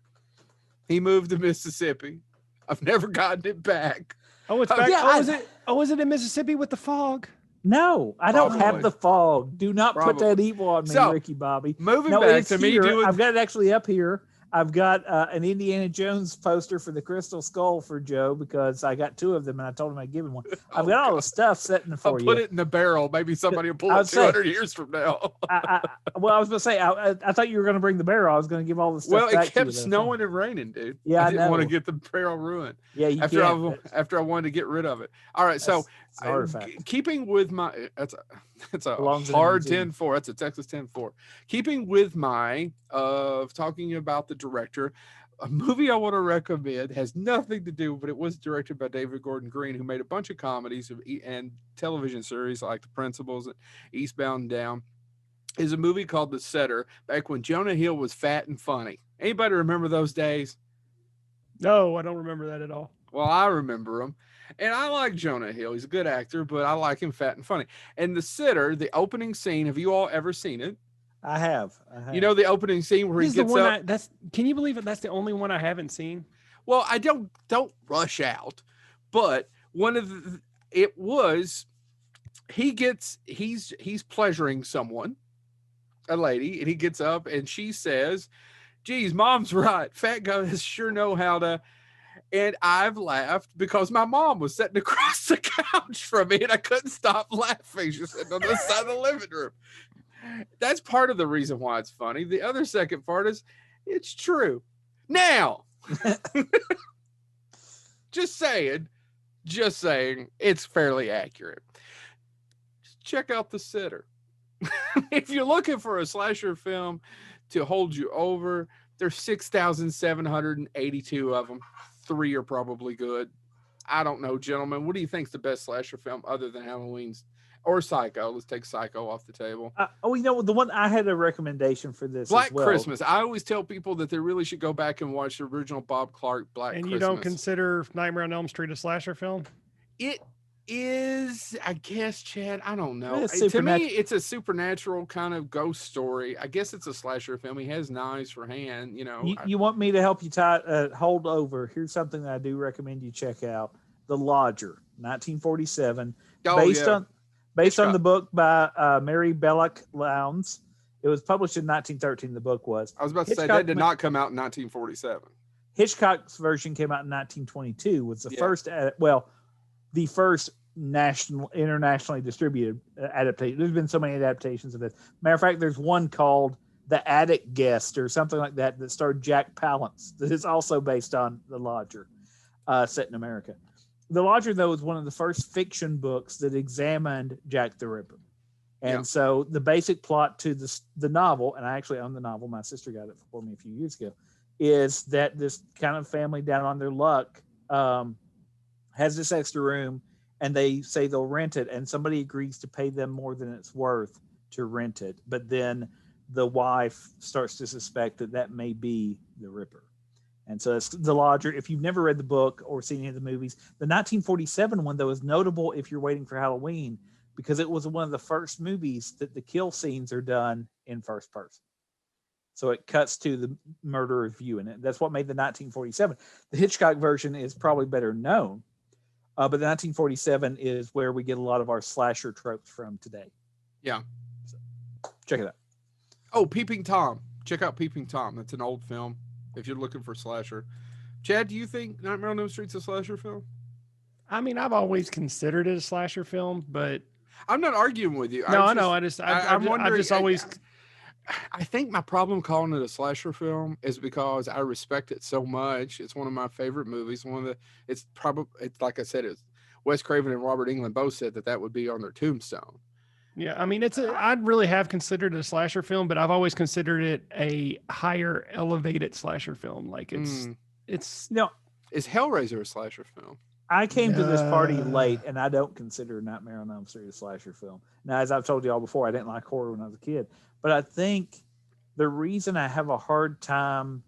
[SPEAKER 1] He moved to Mississippi. I've never gotten it back.
[SPEAKER 2] Oh, it's back.
[SPEAKER 3] Yeah,
[SPEAKER 2] is it in Mississippi with the fog?
[SPEAKER 3] No, I don't
[SPEAKER 1] Probably.
[SPEAKER 3] have the fog. Do not put that evil on me,
[SPEAKER 1] So,
[SPEAKER 3] Ricky Bobby.
[SPEAKER 1] Moving
[SPEAKER 3] No,
[SPEAKER 1] back
[SPEAKER 3] it's
[SPEAKER 1] to me
[SPEAKER 3] here.
[SPEAKER 1] doing.
[SPEAKER 3] I've got it actually up here. I've got an Indiana Jones poster for the Crystal Skull for Joe because I got 2 of them and I told him I'd give him one. I've got all the stuff sitting for
[SPEAKER 1] I'll
[SPEAKER 3] you.
[SPEAKER 1] put it in the barrel. Maybe somebody will pull
[SPEAKER 3] I
[SPEAKER 1] it
[SPEAKER 3] would say-
[SPEAKER 1] 200 years from now.
[SPEAKER 3] I was going to say, I thought you were going to bring the barrel. I was going to give all the stuff
[SPEAKER 1] Well,
[SPEAKER 3] back
[SPEAKER 1] it kept
[SPEAKER 3] to you,
[SPEAKER 1] snowing and raining, dude.
[SPEAKER 3] Yeah,
[SPEAKER 1] I
[SPEAKER 3] I
[SPEAKER 1] didn't want to
[SPEAKER 3] know.
[SPEAKER 1] get the barrel ruined.
[SPEAKER 3] Yeah, you
[SPEAKER 1] after
[SPEAKER 3] can't.
[SPEAKER 1] I wanted to get rid of it. All right, so
[SPEAKER 3] It's an artifact.
[SPEAKER 1] keeping with my that's a
[SPEAKER 3] Belongs in a
[SPEAKER 1] hard
[SPEAKER 3] museum.
[SPEAKER 1] 10-4. That's a Texas 10-4. Keeping with my of talking about the director, a movie I want to recommend has nothing to do, but it was directed by David Gordon Green, who made a bunch of comedies and television series like The Principals and Eastbound and Down. Is a movie called The Setter, back when Jonah Hill was fat and funny. Anybody remember those days?
[SPEAKER 2] No, I don't remember that at all.
[SPEAKER 1] Well, I remember him. And I like Jonah Hill. He's a good actor, but I like him fat and funny. And The Sitter, the opening scene, have you all ever seen it?
[SPEAKER 3] I have.
[SPEAKER 1] You know the opening scene where
[SPEAKER 2] This
[SPEAKER 1] he
[SPEAKER 2] is the
[SPEAKER 1] gets
[SPEAKER 2] one
[SPEAKER 1] up?
[SPEAKER 2] can you believe it? That's the only one I haven't seen.
[SPEAKER 1] Well, I don't rush out. But one of the he's pleasuring someone, a lady, and he gets up and she says, "Geez, mom's right. Fat guys sure know how to." And I've laughed because my mom was sitting across the couch from me and I couldn't stop laughing. She's sitting on the side of the living room. That's part of the reason why it's funny. The other second part is it's true. Now, just saying, it's fairly accurate. Check out The Sitter. If you're looking for a slasher film to hold you over, there's 6,782 of them. 3 are probably good. I don't know, gentlemen. What do you think's the best slasher film other than Halloween's or Psycho? Let's take Psycho off the table.
[SPEAKER 3] The one I had a recommendation for this.
[SPEAKER 1] Black
[SPEAKER 3] as well.
[SPEAKER 1] Christmas. I always tell people that they really should go back and watch the original Bob Clark Black
[SPEAKER 2] And
[SPEAKER 1] Christmas.
[SPEAKER 2] you don't consider Nightmare on Elm Street a slasher film?
[SPEAKER 1] It is, I guess, Chad. I don't know.
[SPEAKER 3] It's
[SPEAKER 1] To me, it's a supernatural kind of ghost story. I guess it's a slasher film. He has knives for hand.
[SPEAKER 3] You want me to help you hold over? Here's something that I do recommend you check out: The Lodger, 1947, based on the book by Mary Belloc Lowndes. It was published in 1913. The book was.
[SPEAKER 1] I was about to say that did not come out in 1947.
[SPEAKER 3] Hitchcock's version came out in 1922. Was the first internationally distributed adaptation. There's been so many adaptations of this. Matter of fact, there's one called The Attic Guest or something like that starred Jack Palance that is also based on The Lodger, set in America. The Lodger, though, is one of the first fiction books that examined Jack the Ripper. And so the basic plot to the novel, and I actually own the novel, my sister got it for me a few years ago, is that this kind of family down on their luck has this extra room and they say they'll rent it, and somebody agrees to pay them more than it's worth to rent it. But then the wife starts to suspect that may be the Ripper. And so it's The Lodger. If you've never read the book or seen any of the movies, the 1947 one, though, is notable if you're waiting for Halloween because it was one of the first movies that the kill scenes are done in first person. So it cuts to the murderer's view in it. That's what made the 1947. The Hitchcock version is probably better known, but the 1947 is where we get a lot of our slasher tropes from today.
[SPEAKER 1] Yeah.
[SPEAKER 3] So, check it out.
[SPEAKER 1] Oh, Peeping Tom. Check out Peeping Tom. That's an old film if you're looking for slasher. Chad, do you think Nightmare on Elm Street's a slasher film?
[SPEAKER 2] I mean, I've always considered it a slasher film, but
[SPEAKER 1] I'm not arguing with you.
[SPEAKER 2] No, I know. I'm wondering.
[SPEAKER 1] I think my problem calling it a slasher film is because I respect it so much. It's one of my favorite movies. It's like I said, it's Wes Craven and Robert Englund both said that would be on their tombstone.
[SPEAKER 2] Yeah, I mean, I'd really have considered it a slasher film, but I've always considered it a higher elevated slasher film. Like it's
[SPEAKER 3] You know,
[SPEAKER 1] Is Hellraiser a slasher film?
[SPEAKER 3] I came to this party late, and I don't consider Nightmare on Elm Street a slasher film. Now, as I've told you all before, I didn't like horror when I was a kid, but I think the reason I have a hard time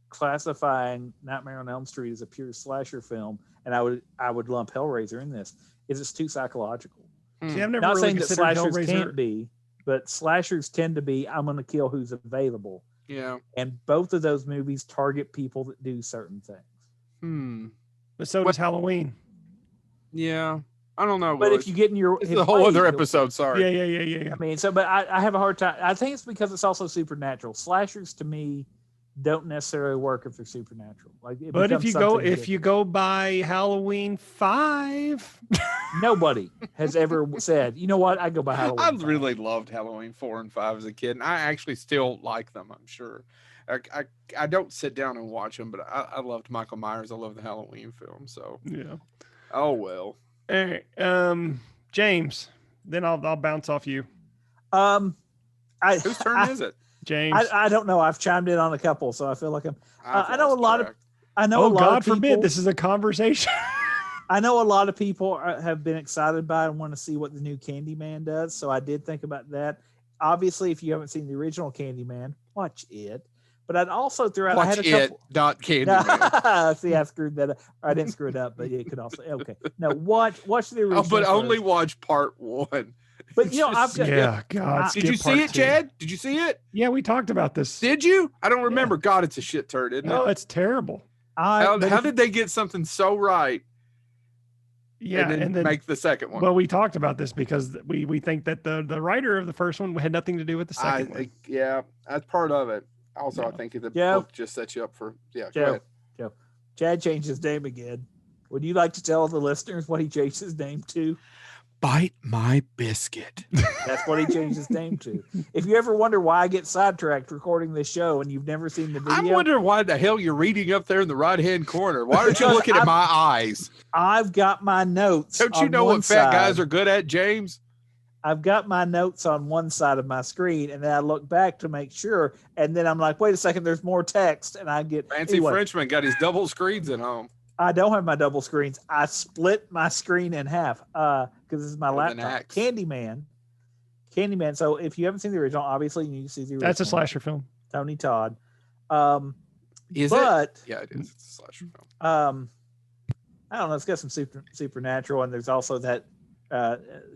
[SPEAKER 3] classifying Nightmare on Elm Street as a pure slasher film, and I would lump Hellraiser in this, is it's too psychological.
[SPEAKER 2] See, I've never
[SPEAKER 3] Not
[SPEAKER 2] really
[SPEAKER 3] saying that
[SPEAKER 2] considered
[SPEAKER 3] slashers
[SPEAKER 2] Hellraiser.
[SPEAKER 3] can't be, but slashers tend to be I'm going to kill who's available.
[SPEAKER 1] Yeah.
[SPEAKER 3] And both of those movies target people that do certain things.
[SPEAKER 2] But so does Halloween.
[SPEAKER 1] Yeah. I don't know.
[SPEAKER 3] But if you get in your...
[SPEAKER 1] It's a whole other episode. Sorry.
[SPEAKER 2] Yeah.
[SPEAKER 3] I mean, but I have a hard time. I think it's because it's also supernatural. Slashers to me don't necessarily work if they're supernatural.
[SPEAKER 2] But if you go by Halloween 5,
[SPEAKER 3] nobody has ever said, you know what, I go by Halloween.
[SPEAKER 1] I
[SPEAKER 3] 5.
[SPEAKER 1] really loved Halloween 4 and 5 as a kid, and I actually still like them. I'm sure. I don't sit down and watch them, but I loved Michael Myers. I love the Halloween film. So
[SPEAKER 2] yeah.
[SPEAKER 1] Oh well.
[SPEAKER 2] All right, James. Then I'll bounce off you.
[SPEAKER 1] Whose turn is it?
[SPEAKER 2] James.
[SPEAKER 3] I don't know. I've chimed in on a couple, so I feel like I know a lot of.
[SPEAKER 2] God forbid this is a conversation.
[SPEAKER 3] I know a lot of people have been excited by it and want to see what the new Candyman does. So I did think about that. Obviously, if you haven't seen the original Candyman, watch it. But I'd also throw out.
[SPEAKER 1] Watch
[SPEAKER 3] I had a
[SPEAKER 1] it,
[SPEAKER 3] couple,
[SPEAKER 1] not Candyman.
[SPEAKER 3] See, I screwed that up. I didn't screw it up, but it could also. Okay, no, watch the original.
[SPEAKER 1] But only
[SPEAKER 3] first.
[SPEAKER 1] watch part 1.
[SPEAKER 3] But you know, I've got.
[SPEAKER 2] God.
[SPEAKER 1] Did you see it, Chad? Did you see it?
[SPEAKER 2] Yeah, we talked about this.
[SPEAKER 1] Did you? I don't remember. God, it's a shit turd, isn't it?
[SPEAKER 2] Oh, it's terrible.
[SPEAKER 1] How did they get something so right?
[SPEAKER 2] Yeah,
[SPEAKER 1] and then make the second one.
[SPEAKER 2] Well, we talked about this because we think that the writer of the first one had nothing to do with the second one.
[SPEAKER 1] Yeah, that's part of it. Also, I think the book just sets you up for Joe.
[SPEAKER 3] Chad changed his name again. Would you like to tell the listeners what he changed his name to?
[SPEAKER 1] Bite my biscuit.
[SPEAKER 3] That's what he changed his name to. If you ever wonder why I get sidetracked recording this show and you've never seen the video,
[SPEAKER 1] I'm wondering why the hell you're reading up there in the right-hand corner. Why aren't you looking at my eyes?
[SPEAKER 3] I've got my notes.
[SPEAKER 1] Don't you know what fat guys are good at, James?
[SPEAKER 3] I've got my notes on one side of my screen, and then I look back to make sure, and then I'm like, wait a second, there's more text, and I get...
[SPEAKER 1] Fancy Frenchman got his double screens at home.
[SPEAKER 3] I don't have my double screens. I split my screen in half because this is my laptop. Candyman. So if you haven't seen the original, obviously you need to see the original.
[SPEAKER 2] That's a slasher film.
[SPEAKER 3] Tony Todd.
[SPEAKER 1] Is it? Yeah, it is. It's a slasher film.
[SPEAKER 3] I don't know. It's got some supernatural, and there's also that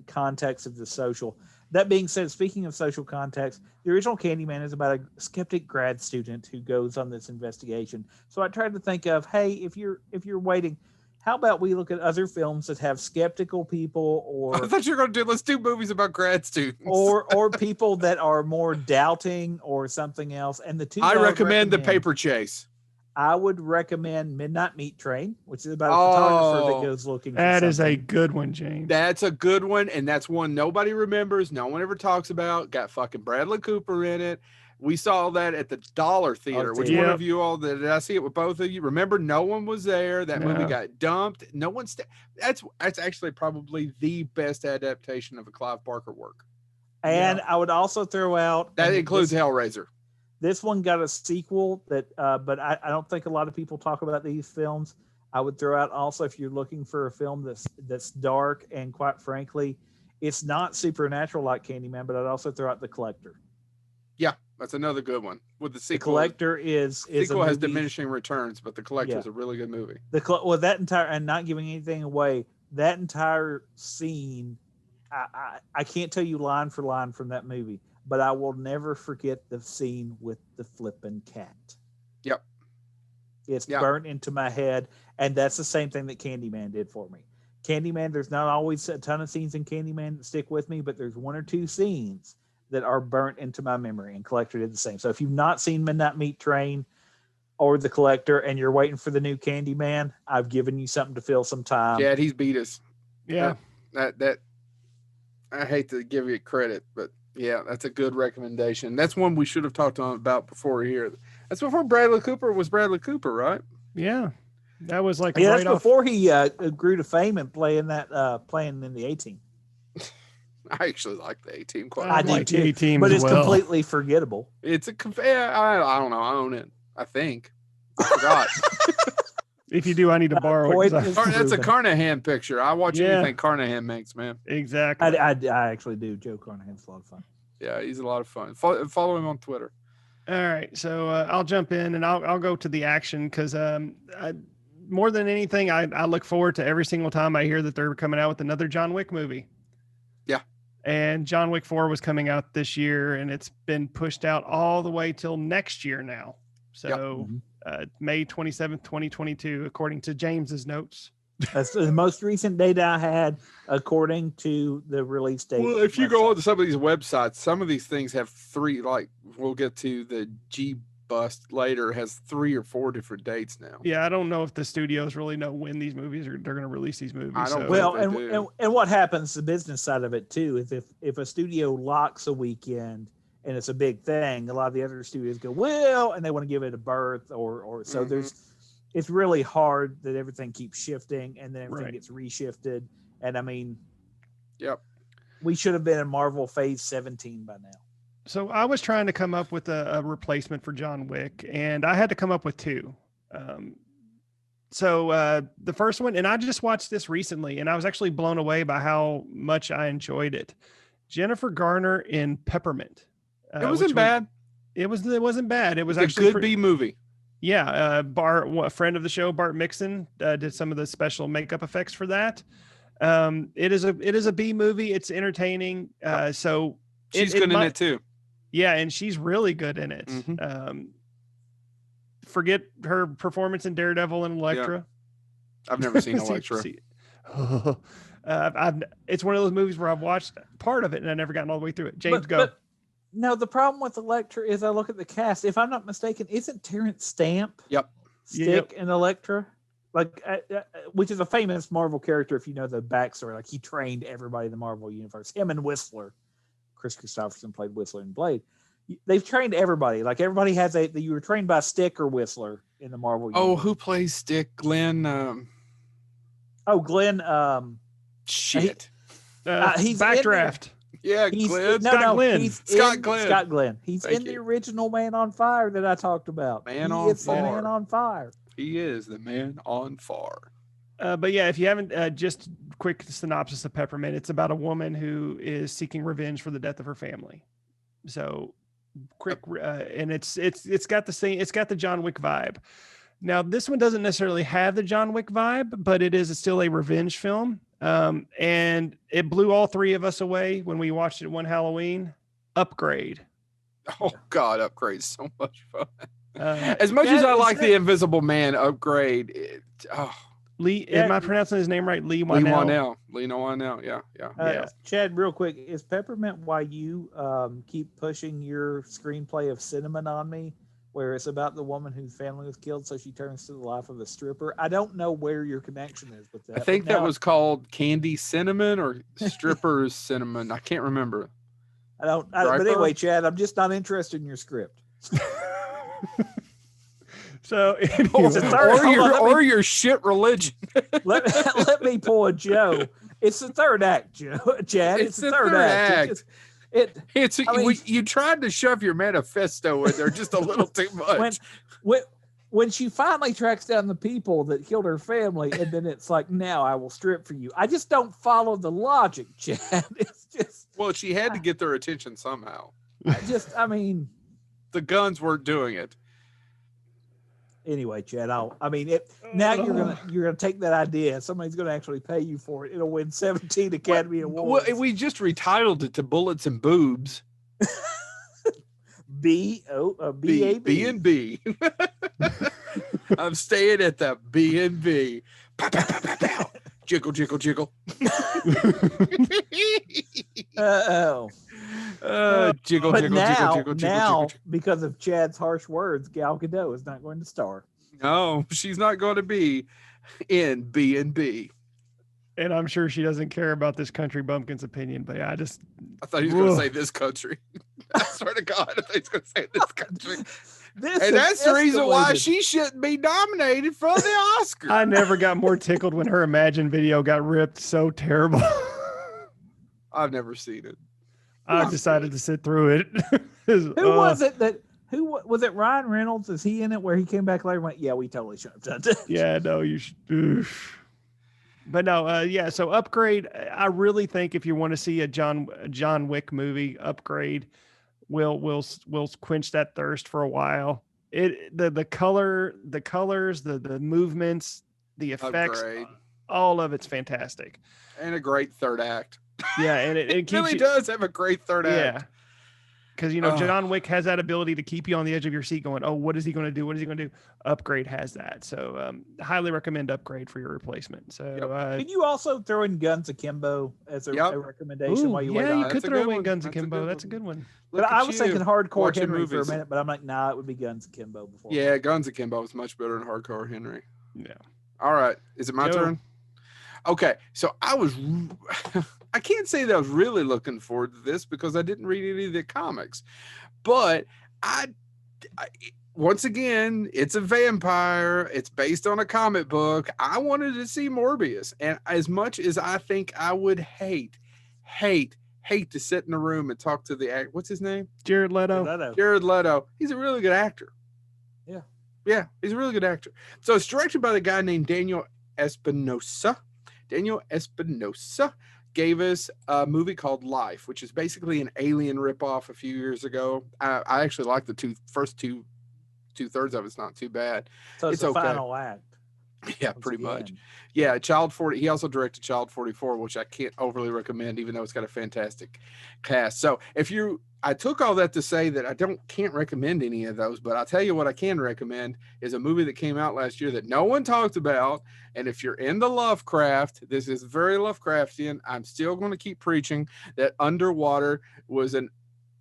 [SPEAKER 3] context of the social. That being said, speaking of social context, the original Candyman is about a skeptic grad student who goes on this investigation. So I tried to think of, hey, if you're waiting, how about we look at other films that have skeptical people, or
[SPEAKER 1] I thought you were going to let's do movies about grad students,
[SPEAKER 3] or people that are more doubting or something else. And the two
[SPEAKER 1] I recommend The Paper Chase.
[SPEAKER 3] I would recommend Midnight Meat Train, which is about a photographer that goes looking for
[SPEAKER 2] That
[SPEAKER 3] something.
[SPEAKER 2] is a good one, James.
[SPEAKER 1] That's a good one, and that's one nobody remembers. No one ever talks about. Got fucking Bradley Cooper in it. We saw that at the Dollar Theater. Which one of you all did I see it with both of you? Remember, no one was there. That movie got dumped. No one's. That's actually probably the best adaptation of a Clive Barker work.
[SPEAKER 3] And I would also throw out
[SPEAKER 1] that includes Hellraiser.
[SPEAKER 3] This one got a sequel that, but I don't think a lot of people talk about these films. I would throw out also, if you're looking for a film that's dark and quite frankly, it's not supernatural like Candyman, but I'd also throw out The Collector.
[SPEAKER 1] Yeah, that's another good one. With the sequel,
[SPEAKER 3] The Collector is
[SPEAKER 1] sequel has diminishing returns, but The Collector is a really good movie.
[SPEAKER 3] That entire, and not giving anything away, that entire scene, I can't tell you line for line from that movie. But I will never forget the scene with the flipping cat.
[SPEAKER 1] Yep.
[SPEAKER 3] It's burnt into my head. And that's the same thing that Candyman did for me. Candyman, there's not always a ton of scenes in Candyman that stick with me, but there's one or two scenes that are burnt into my memory, and Collector did the same. So if you've not seen Midnight Meat Train or The Collector and you're waiting for the new Candyman, I've given you something to fill some time.
[SPEAKER 1] Yeah, he's beat us.
[SPEAKER 2] Yeah.
[SPEAKER 1] That I hate to give you credit, but yeah, that's a good recommendation. That's one we should have talked about before here. That's before Bradley Cooper was Bradley Cooper, right?
[SPEAKER 2] Yeah, that was like
[SPEAKER 3] that's before he grew to fame and playing in the A-Team.
[SPEAKER 1] I actually like the A-Team quite a
[SPEAKER 2] I
[SPEAKER 3] I
[SPEAKER 1] bit.
[SPEAKER 3] do
[SPEAKER 2] like
[SPEAKER 3] too,
[SPEAKER 2] A-Team
[SPEAKER 3] but
[SPEAKER 2] as
[SPEAKER 3] it's
[SPEAKER 2] well.
[SPEAKER 3] completely forgettable.
[SPEAKER 1] It's I don't know. I own it. I think. I forgot.
[SPEAKER 2] If you do, I need to borrow it. 'cause
[SPEAKER 3] point
[SPEAKER 2] I-
[SPEAKER 3] is-
[SPEAKER 1] That's a
[SPEAKER 3] proven.
[SPEAKER 1] Carnahan picture. I watch
[SPEAKER 2] Yeah.
[SPEAKER 1] anything Carnahan makes, man.
[SPEAKER 2] exactly.
[SPEAKER 3] I actually do. Joe Carnahan's a lot of fun.
[SPEAKER 1] Yeah, he's a lot of fun. Follow him on Twitter.
[SPEAKER 2] All right, so I'll jump in and I'll go to the action because more than anything, I look forward to every single time I hear that they're coming out with another John Wick movie.
[SPEAKER 1] Yeah.
[SPEAKER 2] And John Wick 4 was coming out this year, and it's been pushed out all the way till next year now. So May 27th, 2022, according to James's notes.
[SPEAKER 3] That's the most recent data I had, according to the release date.
[SPEAKER 1] Well, if you go
[SPEAKER 3] website.
[SPEAKER 1] on to some of these websites, some of these things have three. Like we'll get to the G Bust later, has 3 or 4 different dates now.
[SPEAKER 2] Yeah, I don't know if the studios really know when these movies they're going to release these movies.
[SPEAKER 1] I don't
[SPEAKER 2] so-
[SPEAKER 3] Well,
[SPEAKER 1] they
[SPEAKER 3] and,
[SPEAKER 1] do.
[SPEAKER 3] and what happens, the business side of it too, is if a studio locks a weekend and it's a big thing, a lot of the other studios go, well, and they want to give it a berth or so
[SPEAKER 1] Mhm.
[SPEAKER 3] it's really hard that everything keeps shifting and then everything
[SPEAKER 2] Right.
[SPEAKER 3] gets reshifted. And I mean,
[SPEAKER 1] Yep.
[SPEAKER 3] we should have been in Marvel Phase 17 by now.
[SPEAKER 2] So I was trying to come up with a replacement for John Wick, and I had to come up with 2. The first one, and I just watched this recently, and I was actually blown away by how much I enjoyed it. Jennifer Garner in Peppermint.
[SPEAKER 1] It wasn't bad.
[SPEAKER 2] It wasn't bad. It was
[SPEAKER 1] It's a
[SPEAKER 2] actually
[SPEAKER 1] good B movie.
[SPEAKER 2] Yeah, Bart, a friend of the show, Bart Mixon, did some of the special makeup effects for that. It is a B movie. It's entertaining. So
[SPEAKER 1] She's good in it too.
[SPEAKER 2] yeah, and she's really good in it.
[SPEAKER 1] Mhm.
[SPEAKER 2] Forget her performance in Daredevil and Elektra.
[SPEAKER 1] I've never seen Elektra.
[SPEAKER 2] It's one of those movies where I've watched part of it and I've never gotten all the way through it. James, go.
[SPEAKER 3] But no, the problem with Elektra is I look at the cast. If I'm not mistaken, isn't Terrence Stamp
[SPEAKER 1] Yep.
[SPEAKER 3] Stick in Elektra? Like, which is a famous Marvel character if you know the backstory. Like, he trained everybody in the Marvel universe. Him and Whistler. Chris Christopherson played Whistler in Blade. They've trained everybody. Like, everybody has you were trained by Stick or Whistler in the Marvel
[SPEAKER 1] Oh,
[SPEAKER 3] universe.
[SPEAKER 1] who plays Stick? Glenn.
[SPEAKER 3] Glenn.
[SPEAKER 1] Shit.
[SPEAKER 3] he's
[SPEAKER 2] Backdraft.
[SPEAKER 1] Yeah,
[SPEAKER 3] He's
[SPEAKER 1] Glenn.
[SPEAKER 2] Scott Glenn.
[SPEAKER 3] He's
[SPEAKER 1] Scott
[SPEAKER 3] in
[SPEAKER 1] Glenn.
[SPEAKER 3] Scott Glenn. He's
[SPEAKER 1] Thank
[SPEAKER 3] in the
[SPEAKER 1] you.
[SPEAKER 3] original Man on Fire that I talked about.
[SPEAKER 1] Man
[SPEAKER 3] He
[SPEAKER 1] on
[SPEAKER 3] is the
[SPEAKER 1] Fire.
[SPEAKER 3] Man on Fire.
[SPEAKER 1] He is the man on far.
[SPEAKER 2] But yeah, if you haven't, just quick synopsis of Peppermint. It's about a woman who is seeking revenge for the death of her family. So quick, and it's got the John Wick vibe. Now this one doesn't necessarily have the John Wick vibe, but it is still a revenge film. And it blew all 3 of us away when we watched it one Halloween. Upgrade.
[SPEAKER 1] Oh God, Upgrade's so much fun.
[SPEAKER 2] Uh,
[SPEAKER 1] As much
[SPEAKER 3] Yeah,
[SPEAKER 1] as I
[SPEAKER 3] it's
[SPEAKER 1] like
[SPEAKER 3] not-
[SPEAKER 1] the Invisible Man Upgrade,
[SPEAKER 2] Lee,
[SPEAKER 3] Yeah,
[SPEAKER 2] am I pronouncing his name right? Lee
[SPEAKER 1] Lee
[SPEAKER 2] Wanell.
[SPEAKER 1] Wanell, yeah.
[SPEAKER 2] Yeah.
[SPEAKER 3] Chad, real quick, is Peppermint why you keep pushing your screenplay of Cinnamon on me, where it's about the woman whose family was killed, so she turns to the life of a stripper? I don't know where your connection is with that.
[SPEAKER 1] I think
[SPEAKER 3] but
[SPEAKER 1] that
[SPEAKER 3] now-
[SPEAKER 1] was called Candy Cinnamon or Strippers Cinnamon. I can't remember.
[SPEAKER 3] but
[SPEAKER 1] Striper?
[SPEAKER 3] anyway, Chad, I'm just not interested in your script.
[SPEAKER 2] So
[SPEAKER 3] It's a
[SPEAKER 2] anyway,
[SPEAKER 3] third- hold on, let me-
[SPEAKER 1] your shit religion.
[SPEAKER 3] let me pull a Joe. It's the third act, Joe. Chad. It's the third act.
[SPEAKER 1] It's
[SPEAKER 3] I mean-
[SPEAKER 1] you tried to shove your manifesto in there just a little too much.
[SPEAKER 3] When she finally tracks down the people that killed her family, and then it's like, now I will strip for you. I just don't follow the logic, Chad. It's just,
[SPEAKER 1] Well, she had to get their attention somehow.
[SPEAKER 3] I mean,
[SPEAKER 1] The guns weren't doing it.
[SPEAKER 3] anyway, Chad. Now you're gonna take that idea. Somebody's gonna actually pay you for it. It'll win 17 Academy Awards.
[SPEAKER 1] Well, we just retitled it to Bullets and Boobs.
[SPEAKER 3] B
[SPEAKER 1] B and B. I'm staying at the B and B. Pow, pow, pow, pow, pow. Jiggle, jiggle, jiggle.
[SPEAKER 3] Oh.
[SPEAKER 1] Jiggle,
[SPEAKER 3] But
[SPEAKER 1] jiggle,
[SPEAKER 3] now,
[SPEAKER 1] jiggle, jiggle, jiggle, jiggle.
[SPEAKER 3] because of Chad's harsh words, Gal Gadot is not going to star.
[SPEAKER 1] No, she's not going to be in B and B.
[SPEAKER 2] and I'm sure she doesn't care about this country bumpkin's opinion, but yeah, I just
[SPEAKER 1] I thought he was going to
[SPEAKER 2] Ugh.
[SPEAKER 1] say this country. I swear to God, I thought he was going to say this country.
[SPEAKER 3] This
[SPEAKER 1] And
[SPEAKER 3] has
[SPEAKER 1] that's the reason why
[SPEAKER 3] escalated.
[SPEAKER 1] she shouldn't be nominated for the Oscar.
[SPEAKER 2] I never got more tickled when her Imagine video got ripped so terrible.
[SPEAKER 1] I've never seen it.
[SPEAKER 2] I decided to sit through it.
[SPEAKER 3] Who was it that? Who was it? Ryan Reynolds? Is he in it? Where he came back later and went, "Yeah, we totally should have done that."
[SPEAKER 2] Yeah, no, you should. But no, yeah. So Upgrade. I really think if you want to see a John Wick movie, Upgrade will quench that thirst for a while. The colors, the movements, the effects,
[SPEAKER 1] Upgrade.
[SPEAKER 2] all of it's fantastic.
[SPEAKER 1] And a great third act.
[SPEAKER 2] Yeah, and it
[SPEAKER 1] It
[SPEAKER 2] keeps
[SPEAKER 1] really
[SPEAKER 2] you,
[SPEAKER 1] does have a great third act.
[SPEAKER 2] yeah. Because John Wick has that ability to keep you on the edge of your seat, going, "Oh, what is he going to do? What is he going to do?" Upgrade has that, so highly recommend Upgrade for your replacement. So,
[SPEAKER 3] Can you also throw in Guns Akimbo as a recommendation while you wait on?
[SPEAKER 2] You could throw in Guns
[SPEAKER 1] That's a
[SPEAKER 2] Akimbo.
[SPEAKER 1] good
[SPEAKER 2] That's a good one.
[SPEAKER 3] But I was thinking Hardcore
[SPEAKER 1] watching
[SPEAKER 3] Henry for a
[SPEAKER 1] movies.
[SPEAKER 3] minute, but I'm like, nah, it would be Guns Akimbo before.
[SPEAKER 1] Yeah, Guns Akimbo is much better than Hardcore Henry.
[SPEAKER 2] Yeah.
[SPEAKER 1] All right, is it my turn? Okay, so I can't say that I was really looking forward to this because I didn't read any of the comics, but I once again, it's a vampire. It's based on a comic book. I wanted to see Morbius, and as much as I think I would hate to sit in a room and talk to the actor. What's his name?
[SPEAKER 2] Jared Leto.
[SPEAKER 1] Jared Leto. He's a really good actor.
[SPEAKER 3] Yeah.
[SPEAKER 1] Yeah, he's a really good actor. So it's directed by the guy named Daniel Espinosa. Daniel Espinosa gave us a movie called Life, which is basically an Alien ripoff a few years ago. I actually like the first two-thirds of it's not too bad.
[SPEAKER 3] So it's the
[SPEAKER 1] okay.
[SPEAKER 3] final act.
[SPEAKER 1] Yeah, pretty much. Yeah, Child 40. He also directed Child 44, which I can't overly recommend, even though it's got a fantastic cast. So I took all that to say that I can't recommend any of those, but I'll tell you what I can recommend is a movie that came out last year that no one talked about. And if you're into Lovecraft, this is very Lovecraftian. I'm still going to keep preaching that Underwater was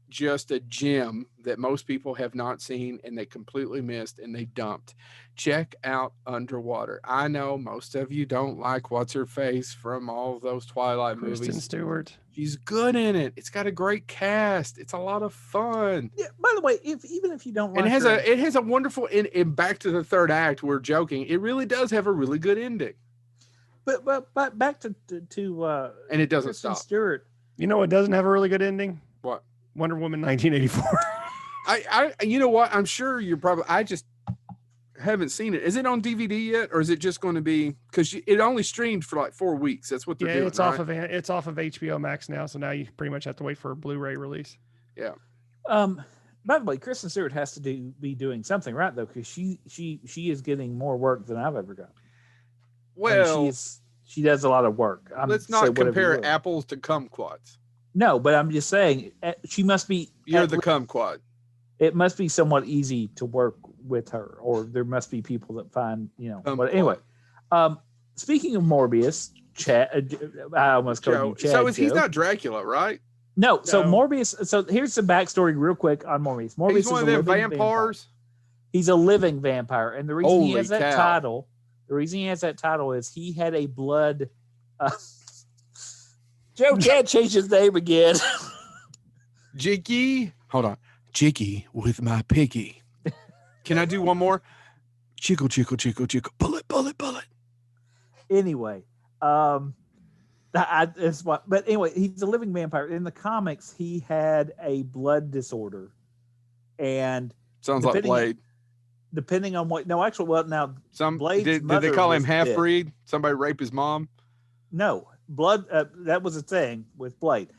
[SPEAKER 1] just a gem that most people have not seen and they completely missed and they dumped. Check out Underwater. I know most of you don't like what's her face from all of those Twilight
[SPEAKER 2] Kristen
[SPEAKER 1] movies.
[SPEAKER 2] Stewart.
[SPEAKER 1] She's good in it. It's got a great cast. It's a lot of fun.
[SPEAKER 3] Yeah. By the way, even if you don't,
[SPEAKER 1] And it has a wonderful. In back to the third act, we're joking. It really does have a really good ending.
[SPEAKER 3] But back to
[SPEAKER 1] and it doesn't
[SPEAKER 3] Kristen
[SPEAKER 1] stop.
[SPEAKER 3] Stewart.
[SPEAKER 2] You know what doesn't have a really good ending?
[SPEAKER 1] What?
[SPEAKER 2] Wonder Woman 1984.
[SPEAKER 1] You know what? I'm sure you're probably. I just haven't seen it. Is it on DVD yet, or is it just going to be because it only streamed for like 4 weeks? That's what they're doing.
[SPEAKER 2] It's off of HBO Max now, so now you pretty much have to wait for a Blu-ray release.
[SPEAKER 1] Yeah.
[SPEAKER 3] By the way, Kristen Stewart has to be doing something right though, because she is getting more work than I've ever got.
[SPEAKER 1] Well,
[SPEAKER 3] she does a lot of work.
[SPEAKER 1] Let's not compare apples to kumquats.
[SPEAKER 3] No, but I'm just saying she must be.
[SPEAKER 1] You're the kumquat.
[SPEAKER 3] It must be somewhat easy to work with her, or there must be people that find But anyway, speaking of Morbius, I almost called you Chad.
[SPEAKER 1] So he's not Dracula, right?
[SPEAKER 3] No. So Morbius. So here's the backstory, real quick, on Morbius. Morbius
[SPEAKER 1] He's one of them vampires.
[SPEAKER 3] He's a living vampire, and the reason he has that title. The reason he has that title is he had a blood. Joe can't change his name again.
[SPEAKER 1] Jiggy. Hold on. Jiggy with my piggy. Can I do one more? Chickle, chickle, chickle, chickle. Bullet, bullet, bullet.
[SPEAKER 3] Anyway, but anyway, he's a living vampire. In the comics, he had a blood disorder, and
[SPEAKER 1] sounds like Blade.
[SPEAKER 3] Depending on what, no, actually, well, now
[SPEAKER 1] did they call him half breed? Somebody rape his mom?
[SPEAKER 3] No, blood. That was a thing with Blade.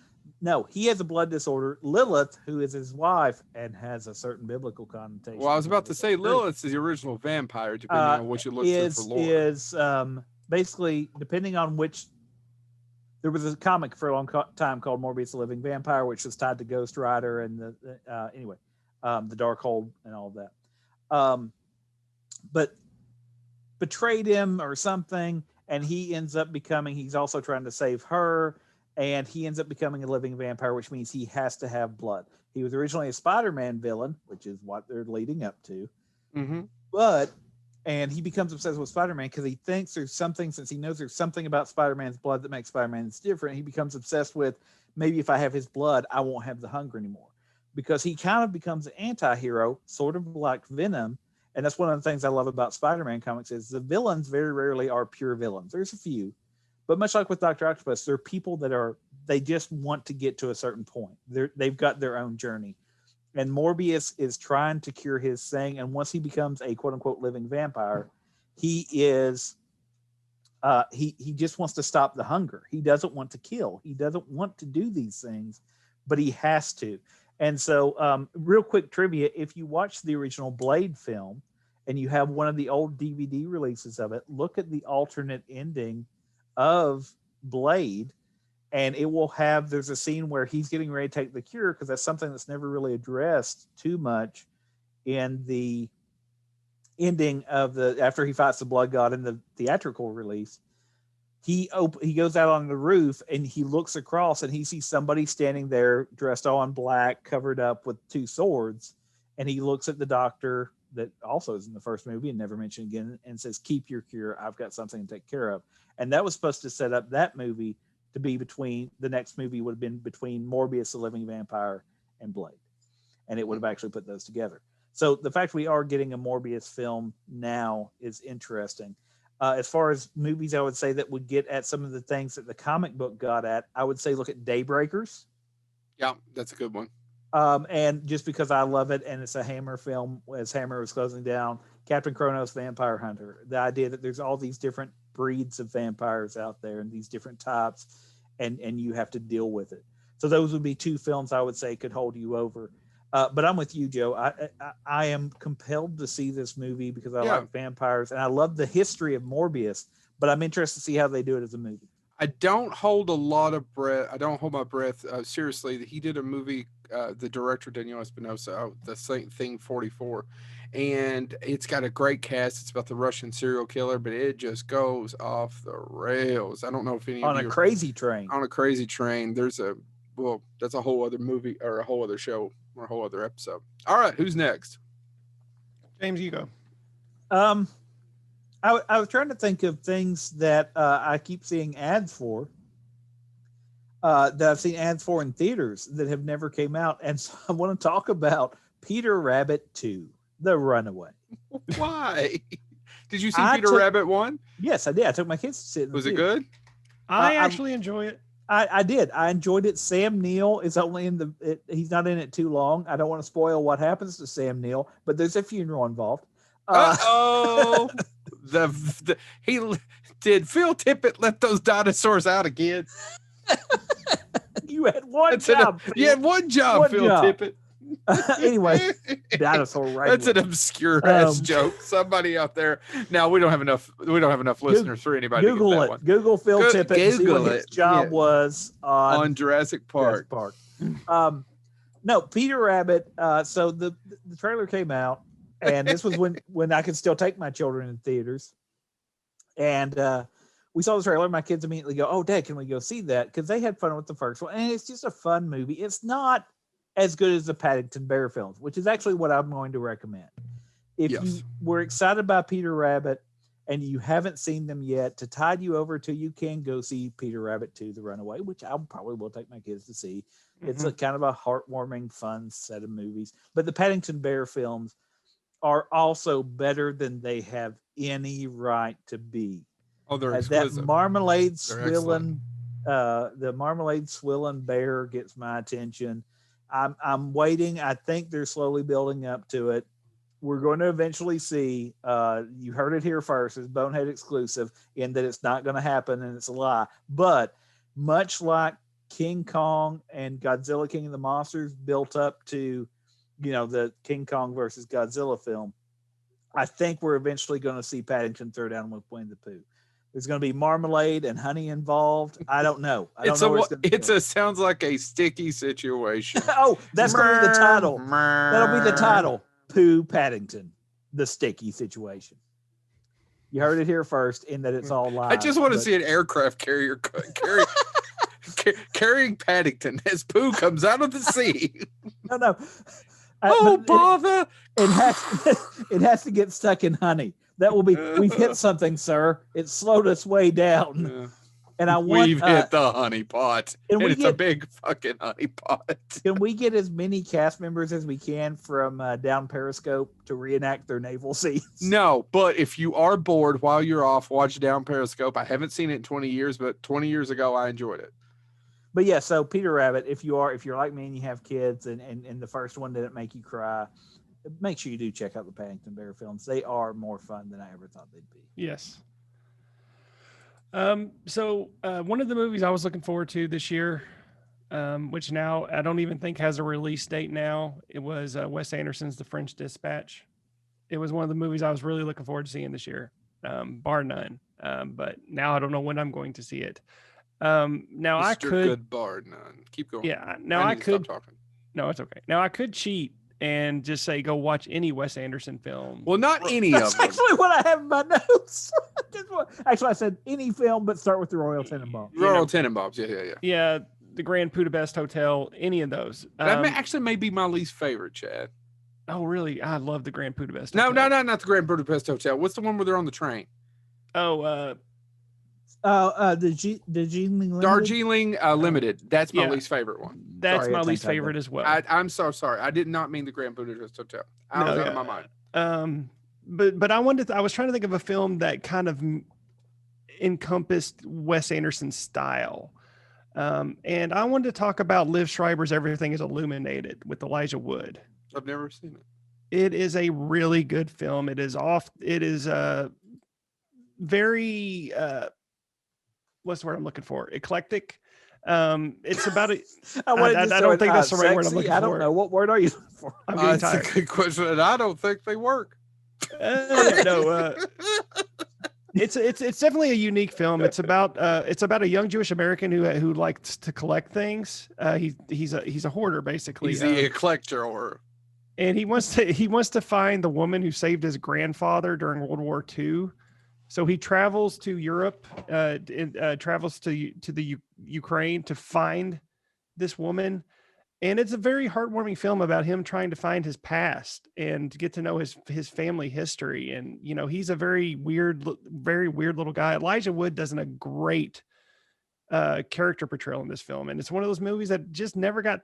[SPEAKER 3] No, he has a blood disorder. Lilith, who is his wife and has a certain biblical connotation.
[SPEAKER 1] Well, I was about to say Lilith is the original vampire, depending on what you look for lore.
[SPEAKER 3] Is basically depending on which. There was a comic for a long time called Morbius the Living Vampire, which was tied to Ghost Rider and the Darkhold and all of that. But betrayed him or something, and he ends up becoming. He's also trying to save her. And he ends up becoming a living vampire, which means he has to have blood. He was originally a Spider-Man villain, which is what they're leading up to.
[SPEAKER 1] Mm-hmm.
[SPEAKER 3] And he becomes obsessed with Spider-Man because he thinks there's something, since he knows there's something about Spider-Man's blood that makes Spider-Man different. He becomes obsessed with, maybe if I have his blood, I won't have the hunger anymore. Because he kind of becomes an anti-hero, sort of like Venom. And that's one of the things I love about Spider-Man comics is the villains very rarely are pure villains. There's a few. But much like with Dr. Octopus, there are people that are They just want to get to a certain point. They've got their own journey. And Morbius is trying to cure his thing. And once he becomes a quote unquote living vampire, he is he just wants to stop the hunger. He doesn't want to kill. He doesn't want to do these things, but he has to. And so, real quick trivia: if you watch the original Blade film and you have one of the old DVD releases of it, look at the alternate ending of Blade, and it will have, there's a scene where he's getting ready to take the cure, because that's something that's never really addressed too much in the ending of the, after he fights the blood god in the theatrical release. He goes out on the roof and he looks across and he sees somebody standing there dressed all in black, covered up with two swords. And he looks at the doctor that also is in the first movie and never mentioned again, and says, "Keep your cure. I've got something to take care of." And that was supposed to set up that movie to be between, the next movie would have been between Morbius, the living vampire, and Blade. And it would have actually put those together. So the fact we are getting a Morbius film now is interesting. As far as movies, I would say that would get at some of the things that the comic book got at, I would say look at Daybreakers.
[SPEAKER 1] Yeah, that's a good one.
[SPEAKER 3] And just because I love it, and it's a Hammer film, as Hammer was closing down, Captain Kronos, Vampire Hunter. The idea that there's all these different breeds of vampires out there and these different types, and you have to deal with it. So those would be two films I would say could hold you over. But I'm with you, Joe. I am compelled to see this movie because I like vampires and I love the history of Morbius, but I'm interested to see how they do it as a movie.
[SPEAKER 1] I don't hold a lot of breath. I don't hold my breath. Seriously, he did a movie, the director, Daniel Espinosa, the same thing, 44. And it's got a great cast. It's about the Russian serial killer, but it just goes off the rails. I don't know if any
[SPEAKER 3] on
[SPEAKER 1] of you
[SPEAKER 3] a crazy train.
[SPEAKER 1] On a crazy train. There's a, well, that's a whole other movie or a whole other show or a whole other episode. All right, who's next?
[SPEAKER 2] James, you go.
[SPEAKER 3] I was trying to think of things that I keep seeing ads for, that I've seen ads for in theaters that have never came out. And so I want to talk about Peter Rabbit 2, The Runaway.
[SPEAKER 1] Why? Did you see Peter Rabbit 1?
[SPEAKER 3] Yes, I did. I took my kids to see it.
[SPEAKER 1] Was it good?
[SPEAKER 2] I actually enjoy it.
[SPEAKER 3] I did. I enjoyed it. Sam Neill is only in he's not in it too long. I don't want to spoil what happens to Sam Neill, but there's a funeral involved.
[SPEAKER 1] Oh, he did Phil Tippett let those dinosaurs out again?
[SPEAKER 3] You had one job.
[SPEAKER 1] You had one job, Phil Tippett.
[SPEAKER 3] Anyway, dinosaur right.
[SPEAKER 1] That's an obscure ass joke. Somebody out there. Now we don't have enough listeners for anybody.
[SPEAKER 3] Google
[SPEAKER 1] to get that
[SPEAKER 3] it.
[SPEAKER 1] one.
[SPEAKER 3] Google Phil Tippett. And see what his job was
[SPEAKER 1] on Jurassic Park.
[SPEAKER 3] No, Peter Rabbit. So the trailer came out, and this was when I could still take my children in theaters, and we saw the trailer. My kids immediately go, "Oh, Dad, can we go see that?" Because they had fun with the first one, and it's just a fun movie. It's not as good as the Paddington Bear films, which is actually what I'm going to recommend. If you were excited about Peter Rabbit and you haven't seen them yet, to tide you over till you can go see Peter Rabbit 2, The Runaway, which I probably will take my kids to see. Mm-hmm. It's a kind of a heartwarming, fun set of movies. But the Paddington Bear films are also better than they have any right to be.
[SPEAKER 1] Oh, they're exquisite.
[SPEAKER 3] That marmalade swilling, the marmalade swilling bear gets my attention. I'm waiting. I think they're slowly building up to it. We're going to eventually see. You heard it here first. It's Bonehead exclusive in that it's not going to happen and it's a lie. But much like King Kong and Godzilla King of the Monsters built up to, the King Kong versus Godzilla film, I think we're eventually going to see Paddington throw down with Winnie the Pooh. There's going to be marmalade and honey involved. I don't know.
[SPEAKER 1] It sounds like a sticky situation.
[SPEAKER 3] Oh, that's going to be the title. That'll be the title. Pooh Paddington, the sticky situation. You heard it here first, in that it's all live.
[SPEAKER 1] I just want to see an aircraft carrier carrying Paddington as Pooh comes out of the sea.
[SPEAKER 3] No.
[SPEAKER 1] Oh, bother!
[SPEAKER 3] It has to get stuck in honey. That will be. We've hit something, sir. It slowed us way down. Yeah. And
[SPEAKER 1] we've hit the honey pot. And it's a big fucking honey pot.
[SPEAKER 3] Can we get as many cast members as we can from down Periscope to reenact their naval scenes?
[SPEAKER 1] No, but if you are bored while you're off, watch Down Periscope. I haven't seen it in 20 years, but 20 years ago I enjoyed it.
[SPEAKER 3] But yeah, so Peter Rabbit, if you're like me and you have kids and the first one didn't make you cry, make sure you do check out the Paddington Bear films. They are more fun than I ever thought they'd be.
[SPEAKER 2] Yes. So one of the movies I was looking forward to this year, which now I don't even think has a release date now, it was Wes Anderson's The French Dispatch. It was one of the movies I was really looking forward to seeing this year, bar none. But now I don't know when I'm going to see it. Now
[SPEAKER 1] Mr.
[SPEAKER 2] I could,
[SPEAKER 1] Good bar none. Keep going.
[SPEAKER 2] yeah. Now
[SPEAKER 1] I
[SPEAKER 2] I
[SPEAKER 1] need to
[SPEAKER 2] could.
[SPEAKER 1] stop talking.
[SPEAKER 2] No, it's okay. Now I could cheat and just say go watch any Wes Anderson film.
[SPEAKER 1] Well, not any
[SPEAKER 3] That's
[SPEAKER 1] of them.
[SPEAKER 3] actually what I have in my notes. Actually, I said any film, but start with the Royal Tenenbaums.
[SPEAKER 1] Royal Tenenbaums. Yeah.
[SPEAKER 2] Yeah, the Grand Budapest Hotel, any of those.
[SPEAKER 1] That actually may be my least favorite, Chad.
[SPEAKER 2] Oh, really? I love the Grand Budapest
[SPEAKER 1] No,
[SPEAKER 2] Hotel.
[SPEAKER 1] not the Grand Budapest Hotel. What's the one where they're on the train?
[SPEAKER 2] Oh,
[SPEAKER 3] the Darjeeling
[SPEAKER 1] Darjeeling Limited. That's my
[SPEAKER 2] Yeah.
[SPEAKER 1] least favorite one.
[SPEAKER 2] that's
[SPEAKER 3] Sorry,
[SPEAKER 2] my
[SPEAKER 3] I
[SPEAKER 2] least
[SPEAKER 3] think I
[SPEAKER 2] favorite
[SPEAKER 3] did.
[SPEAKER 2] as well.
[SPEAKER 1] I'm so sorry. I did not mean the Grand Budapest Hotel. I was out of my mind.
[SPEAKER 2] But I wanted. I was trying to think of a film that kind of encompassed Wes Anderson's style. And I wanted to talk about Liv Schreiber's Everything is Illuminated with Elijah Wood.
[SPEAKER 1] I've never seen it.
[SPEAKER 2] It is a really good film. It is very what's the word I'm looking for? Eclectic. It's about a I don't think that's the right word I'm looking
[SPEAKER 3] I don't
[SPEAKER 2] for.
[SPEAKER 3] know. What word are you looking for?
[SPEAKER 2] I'm getting
[SPEAKER 1] That's
[SPEAKER 2] tired.
[SPEAKER 1] a good question, and I don't think they work.
[SPEAKER 2] It's definitely a unique film. It's about a young Jewish American who likes to collect things. He's a hoarder basically.
[SPEAKER 1] He's the eclector.
[SPEAKER 2] And he wants to find the woman who saved his grandfather during World War II. So he travels to Europe, travels to the Ukraine to find this woman. And it's a very heartwarming film about him trying to find his past and to get to know his family history. And, you know, he's a very weird little guy. Elijah Wood does a great character portrayal in this film. And it's one of those movies that just never got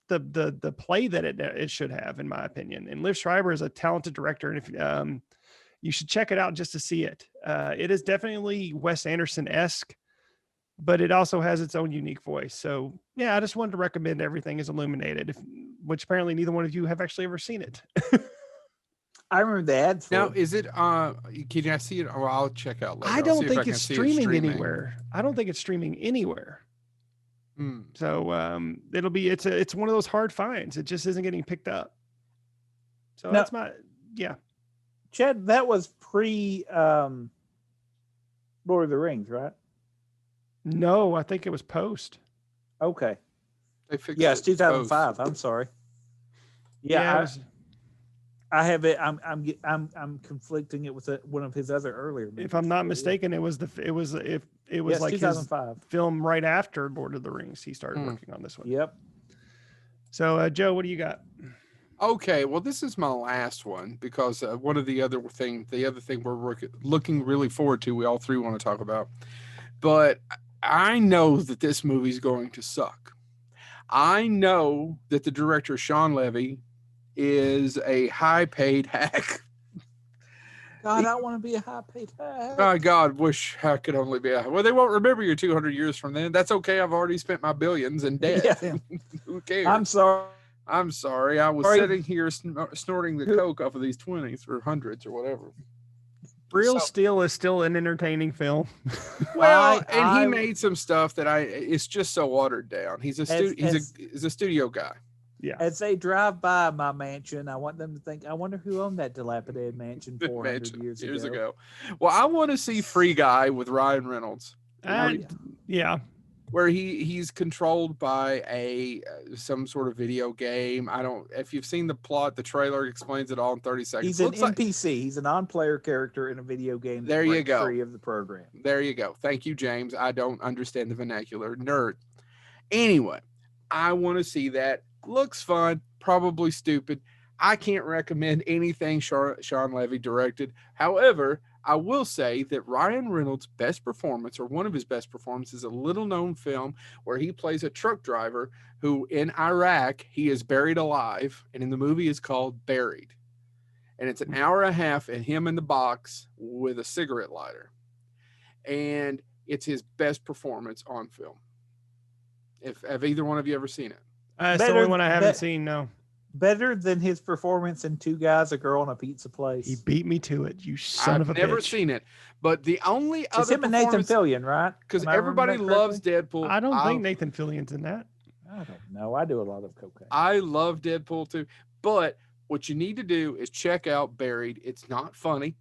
[SPEAKER 2] the play that it should have, in my opinion. And Liv Schreiber is a talented director. And if you should check it out just to see it. It is definitely Wes Anderson-esque, but it also has its own unique voice. So yeah, I just wanted to recommend Everything is Illuminated, which apparently neither one of you have actually ever seen it.
[SPEAKER 3] I remember the ads.
[SPEAKER 1] Now, is it? Can I see it? Or I'll check out later.
[SPEAKER 2] I
[SPEAKER 1] I'll
[SPEAKER 2] don't
[SPEAKER 1] see if
[SPEAKER 2] think
[SPEAKER 1] can
[SPEAKER 2] it's
[SPEAKER 1] see it
[SPEAKER 2] streaming anywhere. I don't think it's streaming anywhere. So it's one of those hard finds. It just isn't getting picked up. So that's yeah.
[SPEAKER 3] Chad, that was pre Lord of the Rings, right?
[SPEAKER 2] No, I think it was post.
[SPEAKER 3] Okay.
[SPEAKER 1] They fixed
[SPEAKER 3] Yes,
[SPEAKER 1] it
[SPEAKER 3] 2005.
[SPEAKER 1] post.
[SPEAKER 3] I'm sorry.
[SPEAKER 2] Yeah,
[SPEAKER 3] I have it. I'm conflicting it with one of his other earlier movies.
[SPEAKER 2] if I'm not mistaken, it was
[SPEAKER 3] Yes,
[SPEAKER 2] like his
[SPEAKER 3] 2005.
[SPEAKER 2] film right after Lord of the Rings. He started working on this one.
[SPEAKER 3] Yep.
[SPEAKER 2] So, Joe, what do you got?
[SPEAKER 1] Okay, well, this is my last one because one of the other thing we're looking really forward to, we all three want to talk about, but I know that this movie's going to suck. I know that the director Sean Levy is a high-paid hack.
[SPEAKER 3] God, I want to be a high-paid hack.
[SPEAKER 1] My God, wish I could only be well, they won't remember you 200 years from then. That's okay. I've already spent my billions in debt.
[SPEAKER 3] Yeah.
[SPEAKER 1] Who cares?
[SPEAKER 3] I'm sorry.
[SPEAKER 1] I was sitting here snorting the coke off of these 20s or hundreds or whatever.
[SPEAKER 2] Real Steel is still an entertaining film.
[SPEAKER 1] Well, he made some stuff that it's just so watered down. He's a studio guy.
[SPEAKER 2] Yeah.
[SPEAKER 3] As they drive by my mansion, I want them to think, I wonder who owned that dilapidated mansion 400 years ago.
[SPEAKER 1] Well, I want to see Free Guy with Ryan Reynolds.
[SPEAKER 2] Yeah.
[SPEAKER 1] Where he's controlled by some sort of video game. If you've seen the plot, the trailer explains it all in 30 seconds.
[SPEAKER 3] He's an NPC. He's a non-player character in a video game.
[SPEAKER 1] There you go.
[SPEAKER 3] Free of the program.
[SPEAKER 1] There you go. Thank you, James. I don't understand the vernacular. Nerd. Anyway, I want to see that. Looks fun. Probably stupid. I can't recommend anything Sean Levy directed. However, I will say that Ryan Reynolds' best performance, or one of his best performances, is a little-known film where he plays a truck driver who, in Iraq, he is buried alive, and in the movie is called Buried. And it's an hour and a half, and him in the box with a cigarette lighter. And it's his best performance on film. If have either one of you ever seen it?
[SPEAKER 2] It's the only one I haven't seen. No.
[SPEAKER 3] Better than his performance in Two Guys, a Girl, and a Pizza Place.
[SPEAKER 2] He beat me to it. You son of a bitch.
[SPEAKER 1] I've never seen it, but the only
[SPEAKER 3] It's
[SPEAKER 1] other
[SPEAKER 3] him and Nathan Fillion, right?
[SPEAKER 1] Because everybody loves Deadpool.
[SPEAKER 2] I don't think Nathan Fillion's in that.
[SPEAKER 3] I don't know. I do a lot of cocaine.
[SPEAKER 1] I love Deadpool too, but what you need to do is check out Buried. It's not funny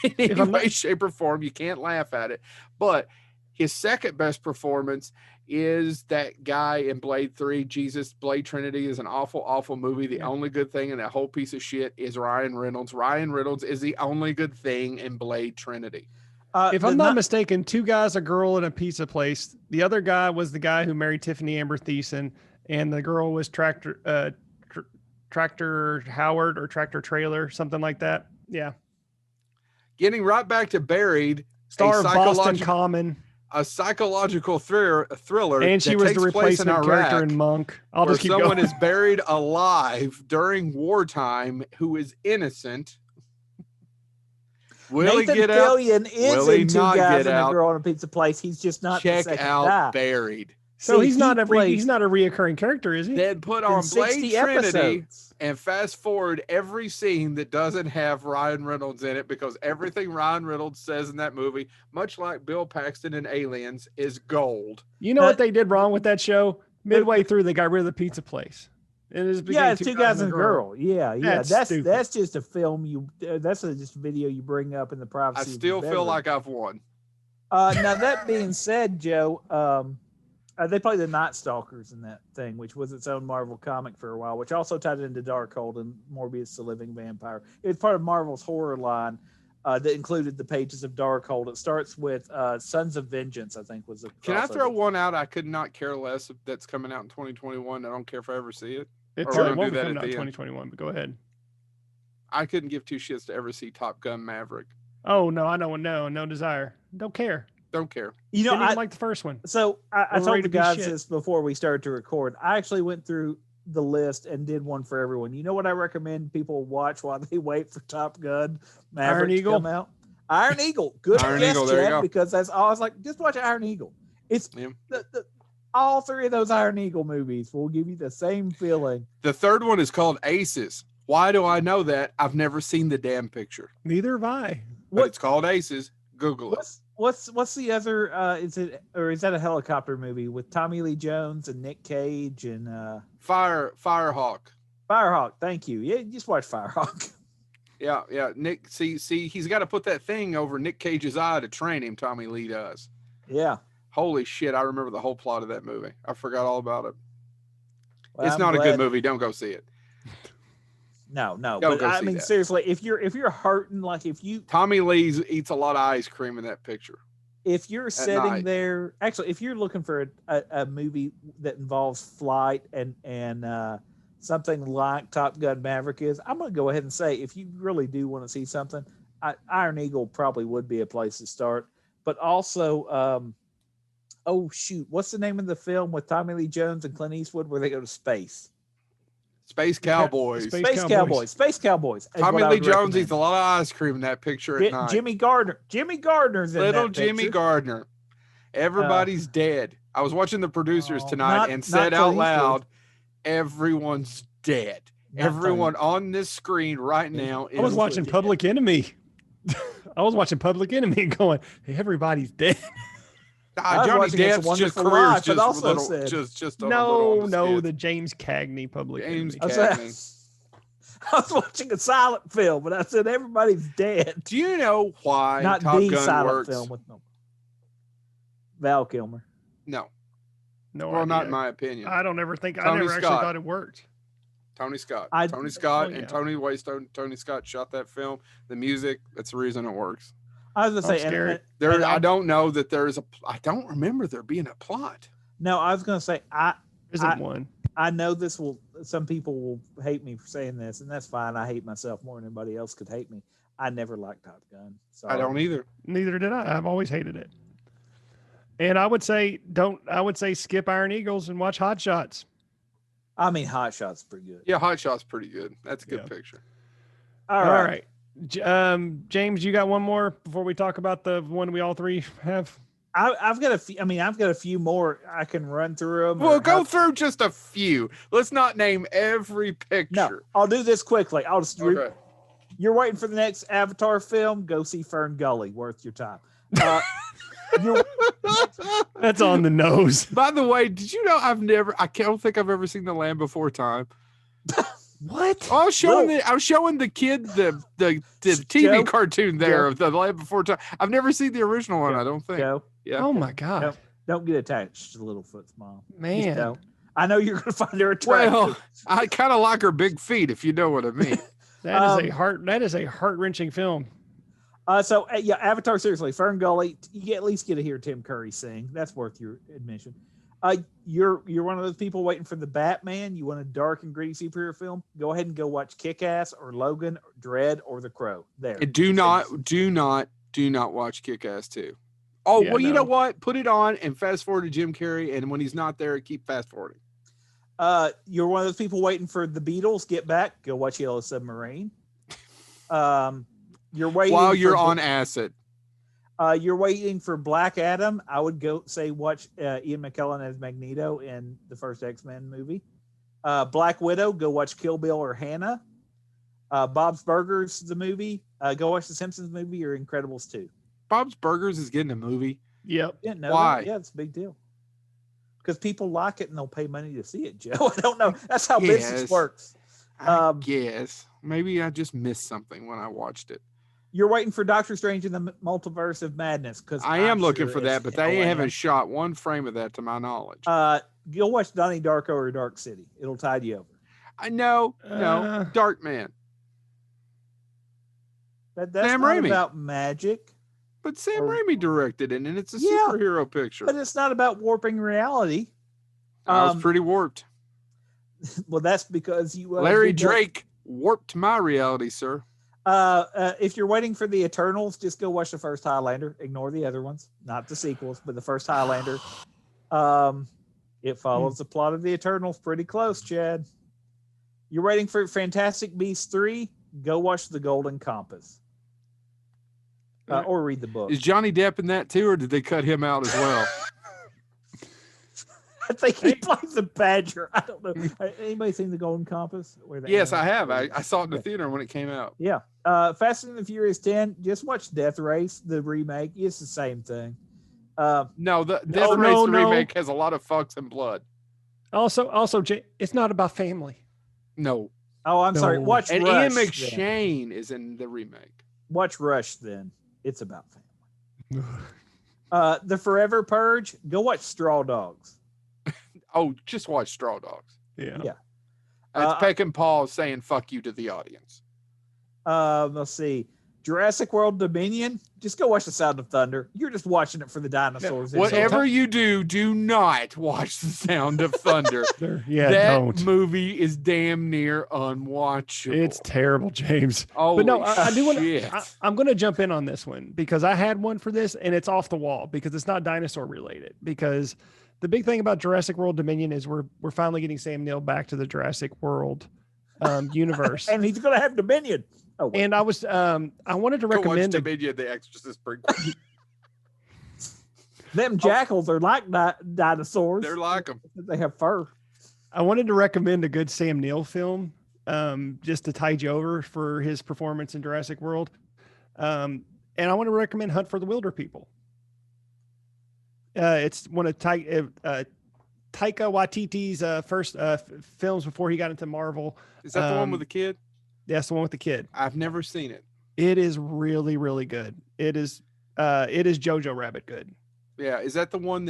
[SPEAKER 1] in any way, shape, or form. You can't laugh at it, but his second best performance is that guy in Blade 3. Jesus, Blade Trinity is an awful, awful movie. The only good thing in that whole piece of shit is Ryan Reynolds. Ryan Reynolds is the only good thing in Blade Trinity.
[SPEAKER 2] If I'm not mistaken, Two Guys, a Girl, and a Pizza Place. The other guy was the guy who married Tiffany Amber Thiessen, and the girl was Tractor Howard or Tractor Trailer, something like that. Yeah.
[SPEAKER 1] Getting right back to Buried,
[SPEAKER 2] star of Boston Common.
[SPEAKER 1] A psychological thriller,
[SPEAKER 2] and she was the replacement character in Monk.
[SPEAKER 1] I'll just keep going. Someone is buried alive during wartime who is innocent. Will
[SPEAKER 3] Nathan
[SPEAKER 1] he get
[SPEAKER 3] Fillion
[SPEAKER 1] out?
[SPEAKER 3] Is
[SPEAKER 1] Will
[SPEAKER 3] in
[SPEAKER 1] he
[SPEAKER 3] Two
[SPEAKER 1] not
[SPEAKER 3] Guys
[SPEAKER 1] get
[SPEAKER 3] and
[SPEAKER 1] out?
[SPEAKER 3] a Girl on a Pizza Place. He's just not.
[SPEAKER 1] Check
[SPEAKER 3] the
[SPEAKER 1] out
[SPEAKER 3] guy.
[SPEAKER 1] Buried.
[SPEAKER 2] So he's not a reoccurring character, is he?
[SPEAKER 1] Then put on Blade Trinity
[SPEAKER 3] episodes.
[SPEAKER 1] And fast forward every scene that doesn't have Ryan Reynolds in it, because everything Ryan Reynolds says in that movie, much like Bill Paxton in Aliens, is gold.
[SPEAKER 2] You know what they did wrong with that show? Midway through, they got rid of the pizza place.
[SPEAKER 3] It's Two Guys and a Girl. Yeah. That's just a film that's just a video you bring up in the privacy.
[SPEAKER 1] I still feel like I've won.
[SPEAKER 3] Now that being said, Joe, they played the Night Stalkers in that thing, which was its own Marvel comic for a while, which also tied into Darkhold and Morbius the Living Vampire. It was part of Marvel's horror line that included the pages of Darkhold. It starts with Sons of Vengeance, I think, was the.
[SPEAKER 1] Can I throw one out? I could not care less if that's coming out in 2021. I don't care if I ever see it.
[SPEAKER 2] It probably won't be coming out in 2021, but go ahead.
[SPEAKER 1] I couldn't give two shits to ever see Top Gun Maverick.
[SPEAKER 2] Oh, no, I know. No desire. Don't care.
[SPEAKER 1] Don't care.
[SPEAKER 2] You know, I like the first one.
[SPEAKER 3] So I told the guys this before we started to record. I actually went through the list and did one for everyone. You know what I recommend people watch while they wait for Top Gun Maverick to come out? Iron Eagle. Good guess, Chad, because that's all. I was like, just watch Iron Eagle. It's all three of those Iron Eagle movies will give you the same feeling.
[SPEAKER 1] The third one is called Aces. Why do I know that? I've never seen the damn picture.
[SPEAKER 2] Neither have I.
[SPEAKER 1] But it's called Aces. Google it.
[SPEAKER 3] What's the other? Is that a helicopter movie with Tommy Lee Jones and Nick Cage and
[SPEAKER 1] Firehawk?
[SPEAKER 3] Firehawk. Thank you. Yeah, just watch Firehawk.
[SPEAKER 1] Yeah. Nick, see, he's got to put that thing over Nick Cage's eye to train him. Tommy Lee does.
[SPEAKER 3] Yeah.
[SPEAKER 1] Holy shit! I remember the whole plot of that movie. I forgot all about it.
[SPEAKER 3] Well,
[SPEAKER 1] it's not a good movie. Don't go see it.
[SPEAKER 3] No. But I mean, seriously, if you're hurting, like
[SPEAKER 1] Tommy Lee eats a lot of ice cream in that picture.
[SPEAKER 3] If you're sitting there, actually, if you're looking for a movie that involves flight and something like Top Gun Maverick is, I'm going to go ahead and say, if you really do want to see something, Iron Eagle probably would be a place to start. But also, oh shoot, what's the name of the film with Tommy Lee Jones and Clint Eastwood where they go to space?
[SPEAKER 1] Space Cowboys.
[SPEAKER 3] Space Cowboys.
[SPEAKER 1] Tommy Lee Jones eats a lot of ice cream in that picture at night.
[SPEAKER 3] Jimmy Gardner's in
[SPEAKER 1] Little
[SPEAKER 3] that
[SPEAKER 1] Jimmy
[SPEAKER 3] picture.
[SPEAKER 1] Gardner. Everybody's dead. I was watching the producers tonight and said out loud, everyone's dead. Everyone on this screen right now is
[SPEAKER 2] I was watching Public Enemy. I was watching Public Enemy going, hey, everybody's dead.
[SPEAKER 1] Johnny Depp's just career's just
[SPEAKER 2] the James Cagney Public Enemy.
[SPEAKER 3] I was watching a silent film, but I said everybody's dead.
[SPEAKER 1] Do you know why
[SPEAKER 3] Not
[SPEAKER 1] Top
[SPEAKER 3] the
[SPEAKER 1] Gun
[SPEAKER 3] silent
[SPEAKER 1] works?
[SPEAKER 3] film with Val Kilmer.
[SPEAKER 1] No.
[SPEAKER 2] No,
[SPEAKER 1] well, not in my opinion.
[SPEAKER 2] I never actually thought it worked.
[SPEAKER 1] Tony Scott.
[SPEAKER 3] And
[SPEAKER 1] Tony Scott shot that film. The music, that's the reason it works.
[SPEAKER 3] I was going to say,
[SPEAKER 1] I don't know that I don't remember there being a plot.
[SPEAKER 3] No, I was going to say,
[SPEAKER 2] one.
[SPEAKER 3] I know some people will hate me for saying this, and that's fine. I hate myself more than anybody else could hate me. I never liked Top Gun.
[SPEAKER 1] I don't either.
[SPEAKER 2] Neither did I. I've always hated it. And I would say skip Iron Eagles and watch Hot Shots.
[SPEAKER 3] I mean, Hot Shots pretty good.
[SPEAKER 1] Yeah, Hot Shots pretty good. That's a good picture.
[SPEAKER 3] All right.
[SPEAKER 2] James, you got one more before we talk about the one we all three have?
[SPEAKER 3] I've got a few. I mean, I've got a few more. I can run through them.
[SPEAKER 1] Well, go through just a few. Let's not name every
[SPEAKER 3] No,
[SPEAKER 1] picture.
[SPEAKER 3] I'll do this quickly. I'll just.
[SPEAKER 1] Okay.
[SPEAKER 3] You're waiting for the next Avatar film. Go see Fern Gully. Worth your time.
[SPEAKER 2] That's on the nose.
[SPEAKER 1] By the way, did you know I don't think I've ever seen The Land Before Time.
[SPEAKER 2] What?
[SPEAKER 1] I was showing the kid the TV
[SPEAKER 3] Joe?
[SPEAKER 1] cartoon there
[SPEAKER 3] Joe?
[SPEAKER 1] of The Land Before Time. I've never seen the original one,
[SPEAKER 3] Joe?
[SPEAKER 1] I don't think.
[SPEAKER 3] Go.
[SPEAKER 1] Yeah.
[SPEAKER 2] Oh my God.
[SPEAKER 3] No, don't get attached to Littlefoot's mom. Just
[SPEAKER 2] Man.
[SPEAKER 3] don't. I know you're going to find her attractive.
[SPEAKER 1] Well, I kind of like her big feet, if you know what I mean.
[SPEAKER 2] That is a heart-wrenching film.
[SPEAKER 3] Yeah, Avatar, seriously, Fern Gully, you at least get to hear Tim Curry sing. That's worth your admission. You're one of those people waiting for the Batman. You want a dark and gritty superhero film? Go ahead and go watch Kick-Ass or Logan, or Dread, or The Crow. There.
[SPEAKER 1] And do not watch Kick-Ass 2. Oh,
[SPEAKER 2] Yeah,
[SPEAKER 1] well, you
[SPEAKER 2] no.
[SPEAKER 1] know what? Put it on and fast forward to Jim Carrey, and when he's not there, keep fast forwarding.
[SPEAKER 3] You're one of those people waiting for the Beatles. Get back. Go watch Yellow Submarine. You're waiting
[SPEAKER 1] While you're
[SPEAKER 3] for
[SPEAKER 1] on acid.
[SPEAKER 3] You're waiting for Black Adam. I would go say watch Ian McKellen as Magneto in the first X-Men movie. Black Widow, go watch Kill Bill or Hannah. Bob's Burgers, the movie. Go watch the Simpsons movie or Incredibles 2.
[SPEAKER 1] Bob's Burgers is getting a movie.
[SPEAKER 2] Yep.
[SPEAKER 3] Yeah, no,
[SPEAKER 1] Why?
[SPEAKER 3] Yeah, it's a big deal. Because people like it and they'll pay money to see it, Joe. I don't know. That's how
[SPEAKER 1] Yes.
[SPEAKER 3] business works.
[SPEAKER 1] I guess. Maybe I just missed something when I watched it.
[SPEAKER 3] You're waiting for Doctor Strange in the Multiverse of Madness. Because
[SPEAKER 1] I am looking for that, but they haven't shot one frame of that to my knowledge.
[SPEAKER 3] Go watch Donnie Darko or Dark City. It'll tide you over.
[SPEAKER 1] I know. No. Dark Man.
[SPEAKER 3] That's
[SPEAKER 1] Sam
[SPEAKER 3] not
[SPEAKER 1] Raimi.
[SPEAKER 3] about magic.
[SPEAKER 1] But Sam
[SPEAKER 3] Or-
[SPEAKER 1] Raimi directed it, and it's a
[SPEAKER 3] Yeah,
[SPEAKER 1] superhero picture.
[SPEAKER 3] But it's not about warping reality.
[SPEAKER 1] I was pretty warped.
[SPEAKER 3] Well, that's because you
[SPEAKER 1] Larry
[SPEAKER 3] did that.
[SPEAKER 1] Drake warped my reality, sir.
[SPEAKER 3] If you're waiting for the Eternals, just go watch the first Highlander. Ignore the other ones, not the sequels, but the first Highlander. It follows the plot of the Eternals pretty close, Chad. You're waiting for Fantastic Beasts 3. Go watch The Golden Compass. Or read the book.
[SPEAKER 1] Is Johnny Depp in that too, or did they cut him out as well?
[SPEAKER 3] I think he plays the Badger. I don't know. Anybody seen The Golden Compass?
[SPEAKER 1] Yes, I have. I saw it in the theater when it came out.
[SPEAKER 3] Yeah. Fast and the Furious 10. Just watch Death Race, the remake. It's the same thing.
[SPEAKER 1] No, the Death Race remake has a lot of fucks and blood.
[SPEAKER 2] Also, it's not about family.
[SPEAKER 1] No.
[SPEAKER 3] Oh, I'm sorry. Watch
[SPEAKER 1] And
[SPEAKER 3] Rush.
[SPEAKER 1] Ian
[SPEAKER 3] then.
[SPEAKER 1] McShane is in the remake.
[SPEAKER 3] Watch Rush then. It's about family. The Forever Purge. Go watch Straw Dogs.
[SPEAKER 1] Oh, just watch Straw Dogs.
[SPEAKER 2] Yeah.
[SPEAKER 3] Yeah.
[SPEAKER 1] That's Peck and Paul saying fuck you to the audience.
[SPEAKER 3] Let's see. Jurassic World Dominion. Just go watch The Sound of Thunder. You're just watching it for the dinosaurs.
[SPEAKER 1] Whatever you do, do not watch The Sound of Thunder.
[SPEAKER 2] Yeah,
[SPEAKER 1] that
[SPEAKER 2] don't.
[SPEAKER 1] movie is damn near unwatchable.
[SPEAKER 2] It's terrible, James.
[SPEAKER 1] Oh,
[SPEAKER 2] But no, I do want
[SPEAKER 1] shit.
[SPEAKER 2] to. I'm going to jump in on this one because I had one for this, and it's off the wall because it's not dinosaur related. Because the big thing about Jurassic World Dominion is we're finally getting Sam Neill back to the Jurassic World universe,
[SPEAKER 3] and he's going to have Dominion. Oh, wait.
[SPEAKER 2] and I was I wanted to
[SPEAKER 1] Go watch
[SPEAKER 2] recommend.
[SPEAKER 1] Dominion, The Exorcist prequel.
[SPEAKER 3] Them jackals are like dinosaurs.
[SPEAKER 1] They're like them.
[SPEAKER 3] They have fur.
[SPEAKER 2] I wanted to recommend a good Sam Neill film, just to tide you over for his performance in Jurassic World. And I want to recommend Hunt for the Wilder People. It's one of Taika Waititi's first films before he got into Marvel.
[SPEAKER 1] Is that the one with the kid?
[SPEAKER 2] That's the one with the kid.
[SPEAKER 1] I've never seen it.
[SPEAKER 2] It is really, really good. It is Jojo Rabbit good.
[SPEAKER 1] Yeah, is that the one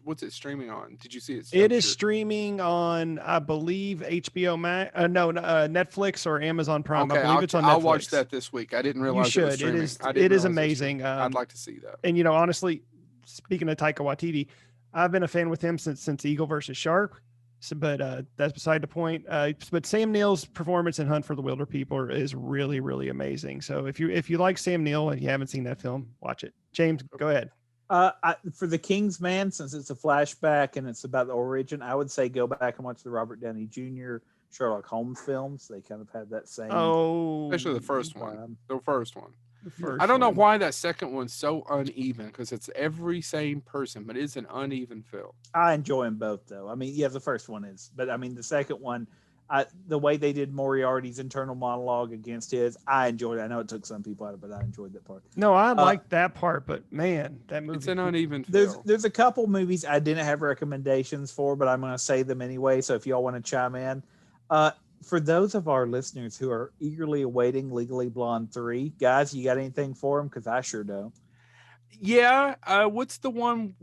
[SPEAKER 1] what's it streaming on? Did you see it?
[SPEAKER 2] It is streaming on, I believe, HBO Max. Netflix or Amazon Prime.
[SPEAKER 1] Okay,
[SPEAKER 2] I believe it's on Netflix.
[SPEAKER 1] I'll watch that this week. I didn't realize
[SPEAKER 2] You
[SPEAKER 1] it was
[SPEAKER 2] should.
[SPEAKER 1] streaming.
[SPEAKER 2] It
[SPEAKER 1] I didn't
[SPEAKER 2] is
[SPEAKER 1] realize
[SPEAKER 2] amazing.
[SPEAKER 1] I'd like to see that.
[SPEAKER 2] And honestly, speaking of Taika Waititi, I've been a fan with him since Eagle versus Shark. So, but that's beside the point. But Sam Neill's performance in Hunt for the Wilder People is really, really amazing. So if you like Sam Neill and you haven't seen that film, watch it. James, go ahead.
[SPEAKER 3] For the King's Man, since it's a flashback and it's about the origin, I would say go back and watch the Robert Downey Jr. Sherlock Holmes films. They kind of have that same.
[SPEAKER 2] Oh,
[SPEAKER 1] Especially the first one. The first one.
[SPEAKER 2] First
[SPEAKER 1] I don't know
[SPEAKER 2] one.
[SPEAKER 1] why that second one's so uneven because it's every same person, but it's an uneven film.
[SPEAKER 3] I enjoy them both, though. I mean, yeah, the first one is, but I mean, the second one, the way they did Moriarty's internal monologue against his, I enjoyed it. I know it took some people out of it, but I enjoyed that part.
[SPEAKER 2] No, I liked that part, but man, that movie.
[SPEAKER 1] It's an uneven
[SPEAKER 3] There's
[SPEAKER 1] film.
[SPEAKER 3] there's a couple movies I didn't have recommendations for, but I'm going to say them anyway. So if y'all want to chime in, for those of our listeners who are eagerly awaiting Legally Blonde 3, guys, you got anything for them? Because I sure don't.
[SPEAKER 1] Yeah, what's the one?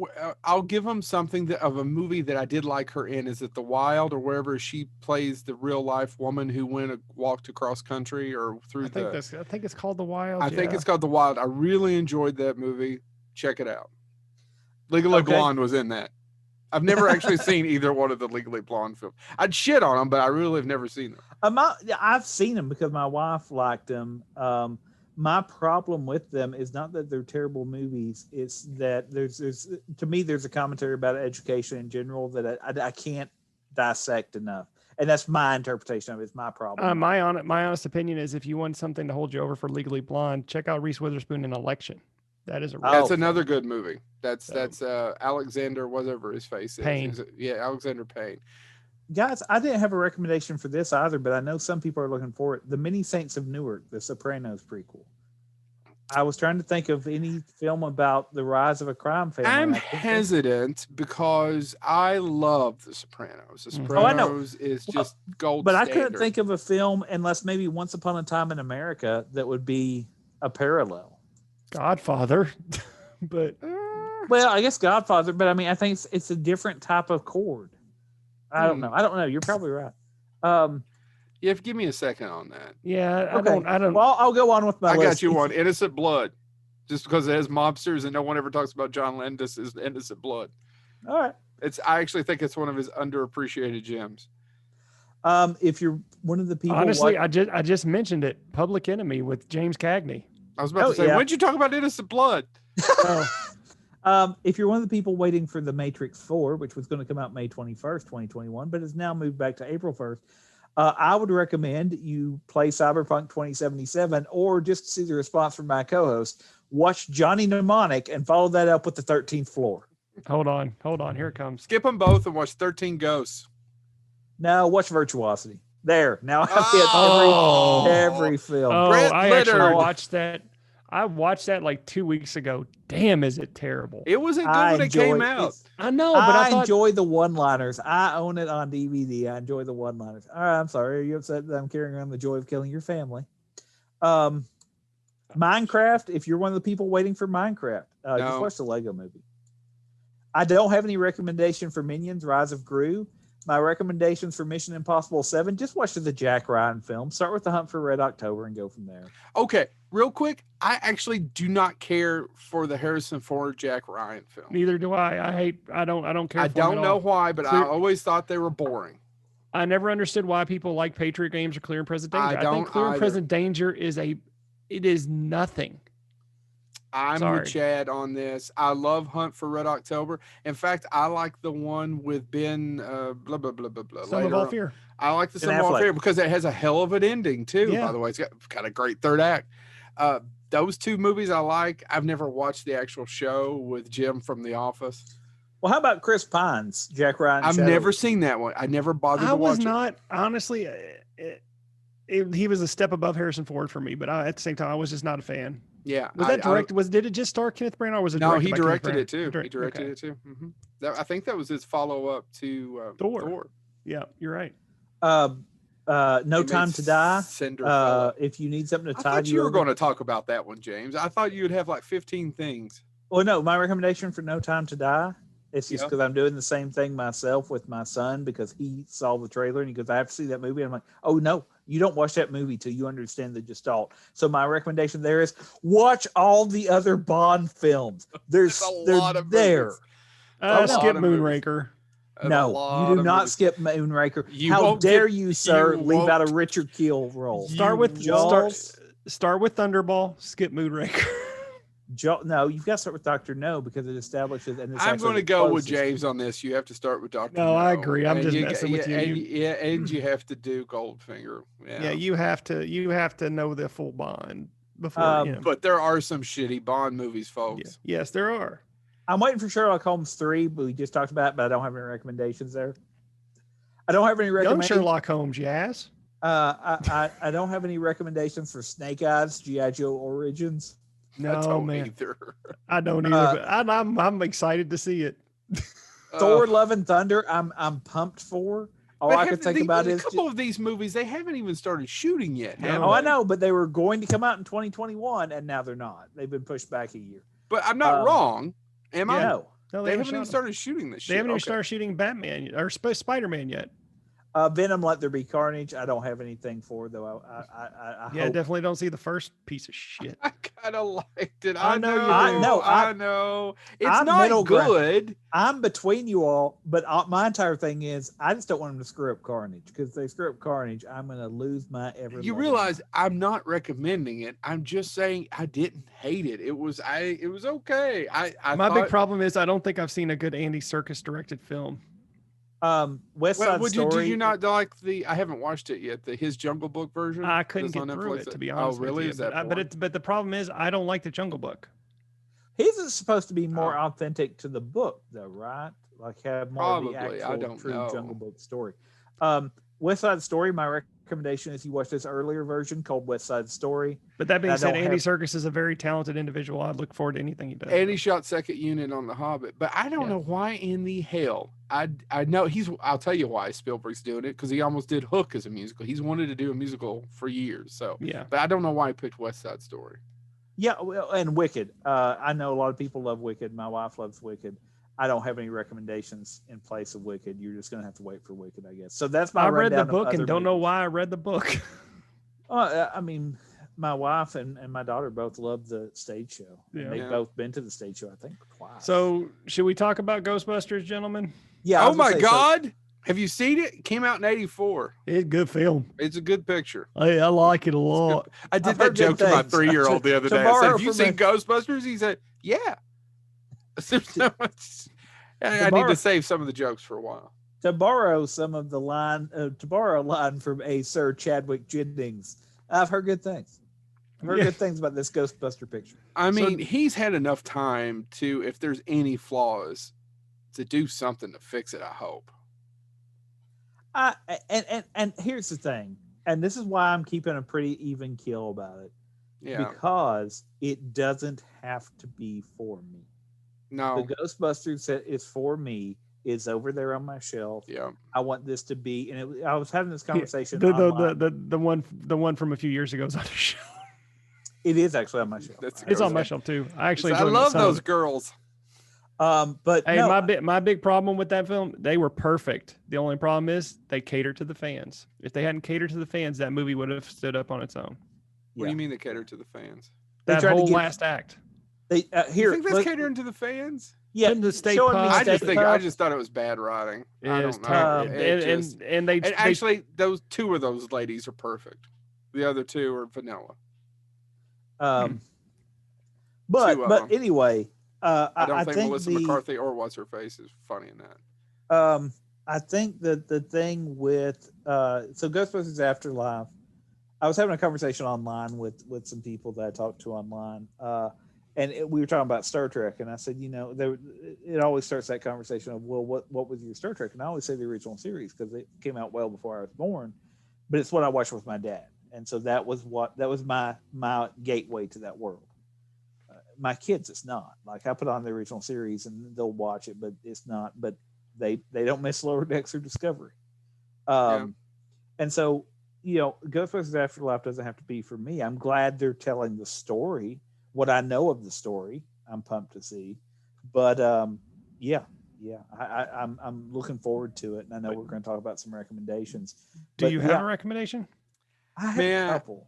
[SPEAKER 1] I'll give them something of a movie that I did like her in. Is it The Wild or wherever she plays the real life woman who walked across country or through
[SPEAKER 2] I think it's called The Wild.
[SPEAKER 1] I think it's called The Wild. I really enjoyed that movie. Check it out. Legally Blonde was in that. I've never actually seen either one of the Legally Blonde films. I'd shit on them, but I really have never seen them.
[SPEAKER 3] I've seen them because my wife liked them. My problem with them is not that they're terrible movies. It's that there's to me there's a commentary about education in general that I can't dissect enough, and that's my interpretation of it. It's my problem.
[SPEAKER 2] My honest opinion is if you want something to hold you over for Legally Blonde, check out Reese Witherspoon in Election. That is
[SPEAKER 1] That's another good movie. That's Alexander, whatever his face is.
[SPEAKER 2] Payne.
[SPEAKER 1] Yeah, Alexander Payne.
[SPEAKER 3] Guys, I didn't have a recommendation for this either, but I know some people are looking for it. The Many Saints of Newark, the Sopranos prequel. I was trying to think of any film about the rise of a crime family.
[SPEAKER 1] I'm hesitant because I love The Sopranos. The Sopranos is just gold
[SPEAKER 3] standard.
[SPEAKER 1] I
[SPEAKER 3] couldn't think of a film unless maybe Once Upon a Time in America that would be a parallel.
[SPEAKER 2] Godfather, but
[SPEAKER 3] well, I guess Godfather, but I mean, I think it's a different type of chord. I don't know. You're probably right.
[SPEAKER 1] Yeah, give me a second on that.
[SPEAKER 2] Yeah, I don't.
[SPEAKER 3] Well, I'll go on with my list.
[SPEAKER 1] I got you on Innocent Blood, just because it has mobsters and no one ever talks about John Landis as Innocent Blood.
[SPEAKER 3] All right.
[SPEAKER 1] I actually think it's one of his underappreciated gems.
[SPEAKER 3] If you're one of the people,
[SPEAKER 2] honestly, I just mentioned it. Public Enemy with James Cagney.
[SPEAKER 1] I was about to say, when did you talk about Innocent Blood?
[SPEAKER 3] If you're one of the people waiting for The Matrix 4, which was going to come out May 21st, 2021, but is now moved back to April 1st, I would recommend you play Cyberpunk 2077 or just to see the response from my co-host, watch Johnny Mnemonic and follow that up with The 13th Floor.
[SPEAKER 2] Hold on. Here it comes.
[SPEAKER 1] Skip them both and watch 13 Ghosts.
[SPEAKER 3] No, watch Virtuosity. There. Now I've hit every film.
[SPEAKER 2] Oh, I actually watched that. I watched that like 2 weeks ago. Damn, is it terrible?
[SPEAKER 1] It wasn't good when it came out.
[SPEAKER 2] I know, but I
[SPEAKER 3] enjoy the one-liners. I own it on DVD. I enjoy the one-liners. All right, I'm sorry. Are you upset that I'm carrying around the joy of killing your family? Minecraft, if you're one of the people waiting for Minecraft, just watch the Lego movie. I don't have any recommendation for Minions, Rise of Gru. My recommendations for Mission Impossible 7, just watch the Jack Ryan film. Start with The Hunt for Red October and go from there.
[SPEAKER 1] Okay, real quick, I actually do not care for the Harrison Ford Jack Ryan film.
[SPEAKER 2] Neither do I. I don't care.
[SPEAKER 1] I don't know why, but I always thought they were boring.
[SPEAKER 2] I never understood why people like Patriot Games or Clear and Present Danger. I think Clear and Present Danger is nothing.
[SPEAKER 1] I'm with Chad on this. I love Hunt for Red October. In fact, I like the one with Ben blah blah blah blah blah.
[SPEAKER 2] Sum of All Fear.
[SPEAKER 1] I like the Sum of All Fear because it has a hell of an ending too.
[SPEAKER 2] Yeah.
[SPEAKER 1] By the way, it's got a great third act. Those two movies I like. I've never watched the actual show with Jim from The Office.
[SPEAKER 3] Well, how about Chris Pine's Jack Ryan?
[SPEAKER 1] I've never seen that one. I never bothered to watch it.
[SPEAKER 2] I was not honestly. He was a step above Harrison Ford for me, but at the same time, I was just not a fan.
[SPEAKER 1] Yeah.
[SPEAKER 2] Was that directed? Did it just star Kenneth Branagh or was it
[SPEAKER 1] No, he directed it too. He directed it too. Mm-hmm. I think that was his follow-up to Thor.
[SPEAKER 2] Yeah, you're right.
[SPEAKER 3] No Time to Die. If you need something to tie
[SPEAKER 1] you were going to talk about that one, James. I thought you'd have like 15 things.
[SPEAKER 3] Well, no, my recommendation for No Time to Die is just because I'm doing the same thing myself with my son because he saw the trailer and he goes, I have to see that movie. And I'm like, oh, no, you don't watch that movie till you understand the gestalt. So my recommendation there is watch all the other Bond films. They're there.
[SPEAKER 2] Skip Moonraker.
[SPEAKER 3] No, you do not skip Moonraker. How dare you, sir, leave out a Richard Kiel role?
[SPEAKER 2] Start with Thunderball, skip Moonraker.
[SPEAKER 3] No, you've got to start with Dr. No because it establishes. And
[SPEAKER 1] I'm going to go with James on this. You have to start with Dr. No.
[SPEAKER 2] I agree. I'm just messing with you.
[SPEAKER 1] And you have to do Goldfinger.
[SPEAKER 2] Yeah, you have to know the full Bond. before.
[SPEAKER 1] But there are some shitty Bond movies, folks.
[SPEAKER 2] Yes, there are.
[SPEAKER 3] I'm waiting for Sherlock Holmes 3, but we just talked about it, but I don't have any recommendations there. I don't have any
[SPEAKER 2] Young
[SPEAKER 3] recommendations.
[SPEAKER 2] Sherlock Holmes, yes.
[SPEAKER 3] I don't have any recommendations for Snake Eyes, G.I. Joe Origins.
[SPEAKER 2] No, man.
[SPEAKER 1] Either.
[SPEAKER 2] I don't either, but I'm excited to see it.
[SPEAKER 3] Thor: Love and Thunder, I'm pumped for. All I could think about is
[SPEAKER 1] a couple of these movies. They haven't even started shooting yet.
[SPEAKER 2] No.
[SPEAKER 3] I know, but they were going to come out in 2021, and now they're not. They've been pushed back a year.
[SPEAKER 1] But I'm not wrong, am I?
[SPEAKER 3] No.
[SPEAKER 1] They haven't even started shooting this shit.
[SPEAKER 2] They haven't even started shooting Batman or Spider-Man yet.
[SPEAKER 3] Venom: Let There Be Carnage. I don't have anything for, though. I
[SPEAKER 2] hope. Definitely don't see the first piece of shit.
[SPEAKER 1] I kind of liked it.
[SPEAKER 2] I know you do.
[SPEAKER 1] I know. It's
[SPEAKER 3] I'm
[SPEAKER 1] not good.
[SPEAKER 3] I'm between you all, but my entire thing is I just don't want them to screw up Carnage, because if they screw up Carnage, I'm going to lose my ever.
[SPEAKER 1] You realize I'm not recommending it. I'm just saying I didn't hate it. It was okay.
[SPEAKER 2] My big problem is I don't think I've seen a good Andy Serkis directed film.
[SPEAKER 3] West Side Story.
[SPEAKER 1] Did you not like I haven't watched it yet, his Jungle Book version?
[SPEAKER 2] I couldn't get through it, to be honest.
[SPEAKER 1] Oh, really?
[SPEAKER 2] With you. But the problem is I don't like the Jungle Book.
[SPEAKER 3] His is supposed to be more authentic to the book, though, right? Like have more of the actual true Jungle Book story. West Side Story, my recommendation is you watch this earlier version called West Side Story.
[SPEAKER 2] But that being said, Andy Serkis is a very talented individual. I'd look forward to anything he does.
[SPEAKER 1] And he shot second unit on The Hobbit. But I don't know why in the hell. I know I'll tell you why Spielberg's doing it, because he almost did Hook as a musical. He's wanted to do a musical for years. So but I don't know why he picked West Side Story.
[SPEAKER 3] Yeah, well, and Wicked. I know a lot of people love Wicked. My wife loves Wicked. I don't have any recommendations in place of Wicked. You're just going to have to wait for Wicked, I guess. So that's my.
[SPEAKER 2] I read the book and don't know why I read the book.
[SPEAKER 3] I mean, my wife and my daughter both love the stage show. Yeah. They've both been to the stage show, I think, twice.
[SPEAKER 2] So should we talk about Ghostbusters, gentlemen?
[SPEAKER 3] Yeah.
[SPEAKER 1] Oh my God. So. Have you seen it? It came out in '84.
[SPEAKER 2] It's a good film.
[SPEAKER 1] It's a good picture.
[SPEAKER 2] Hey, I like it a lot.
[SPEAKER 1] I did that joke to my 3-year-old the other day. I said, have you seen Ghostbusters? He said, yeah. I need to save some of the jokes for a while.
[SPEAKER 3] To borrow some of the line, to borrow a line from a Sir Chadwick Jennings, I've heard good things. I've heard good things about this Ghostbuster picture.
[SPEAKER 1] I mean, he's had enough time to, if there's any flaws, to do something to fix it, I hope.
[SPEAKER 3] And here's the thing, and this is why I'm keeping a pretty even keel about it.
[SPEAKER 1] Yeah.
[SPEAKER 3] Because it doesn't have to be for me.
[SPEAKER 1] No.
[SPEAKER 3] The Ghostbusters that is for me is over there on my shelf.
[SPEAKER 1] Yeah.
[SPEAKER 3] I want this to be, and I was having this conversation.
[SPEAKER 2] The one from a few years ago is on the shelf.
[SPEAKER 3] It is actually on my shelf.
[SPEAKER 2] It's on my shelf too. I
[SPEAKER 1] love those girls.
[SPEAKER 3] But
[SPEAKER 2] hey, my big problem with that film, they were perfect. The only problem is they cater to the fans. If they hadn't catered to the fans, that movie would have stood up on its own.
[SPEAKER 1] What do you mean they cater to the fans?
[SPEAKER 2] That whole last act.
[SPEAKER 3] You
[SPEAKER 1] think that's catering to the pups?
[SPEAKER 3] Yeah,
[SPEAKER 2] the state
[SPEAKER 1] I just thought it was bad writing. I don't know.
[SPEAKER 2] And
[SPEAKER 1] actually those two of those ladies are perfect. The other two are vanilla.
[SPEAKER 3] But anyway,
[SPEAKER 1] I don't think Melissa McCarthy or what's her face is funny in
[SPEAKER 3] that. I think that the thing with so Ghostbusters Afterlife, I was having a conversation online with some people that I talked to online. And we were talking about Star Trek, and I said, it always starts that conversation of, well, what was your Star Trek? And I always say the original series because it came out well before I was born, but it's what I watched with my dad, and so that was my gateway to that world. My kids, it's not. Like I put on the original series and they'll watch it, but it's not. But they don't miss Lower Decks or Discovery, and so Ghostbusters Afterlife doesn't have to be for me. I'm glad they're telling the story. What I know of the story, I'm pumped to see, but I'm looking forward to it, and I know we're going to talk about some recommendations.
[SPEAKER 2] Do you have a recommendation?
[SPEAKER 3] I have a couple.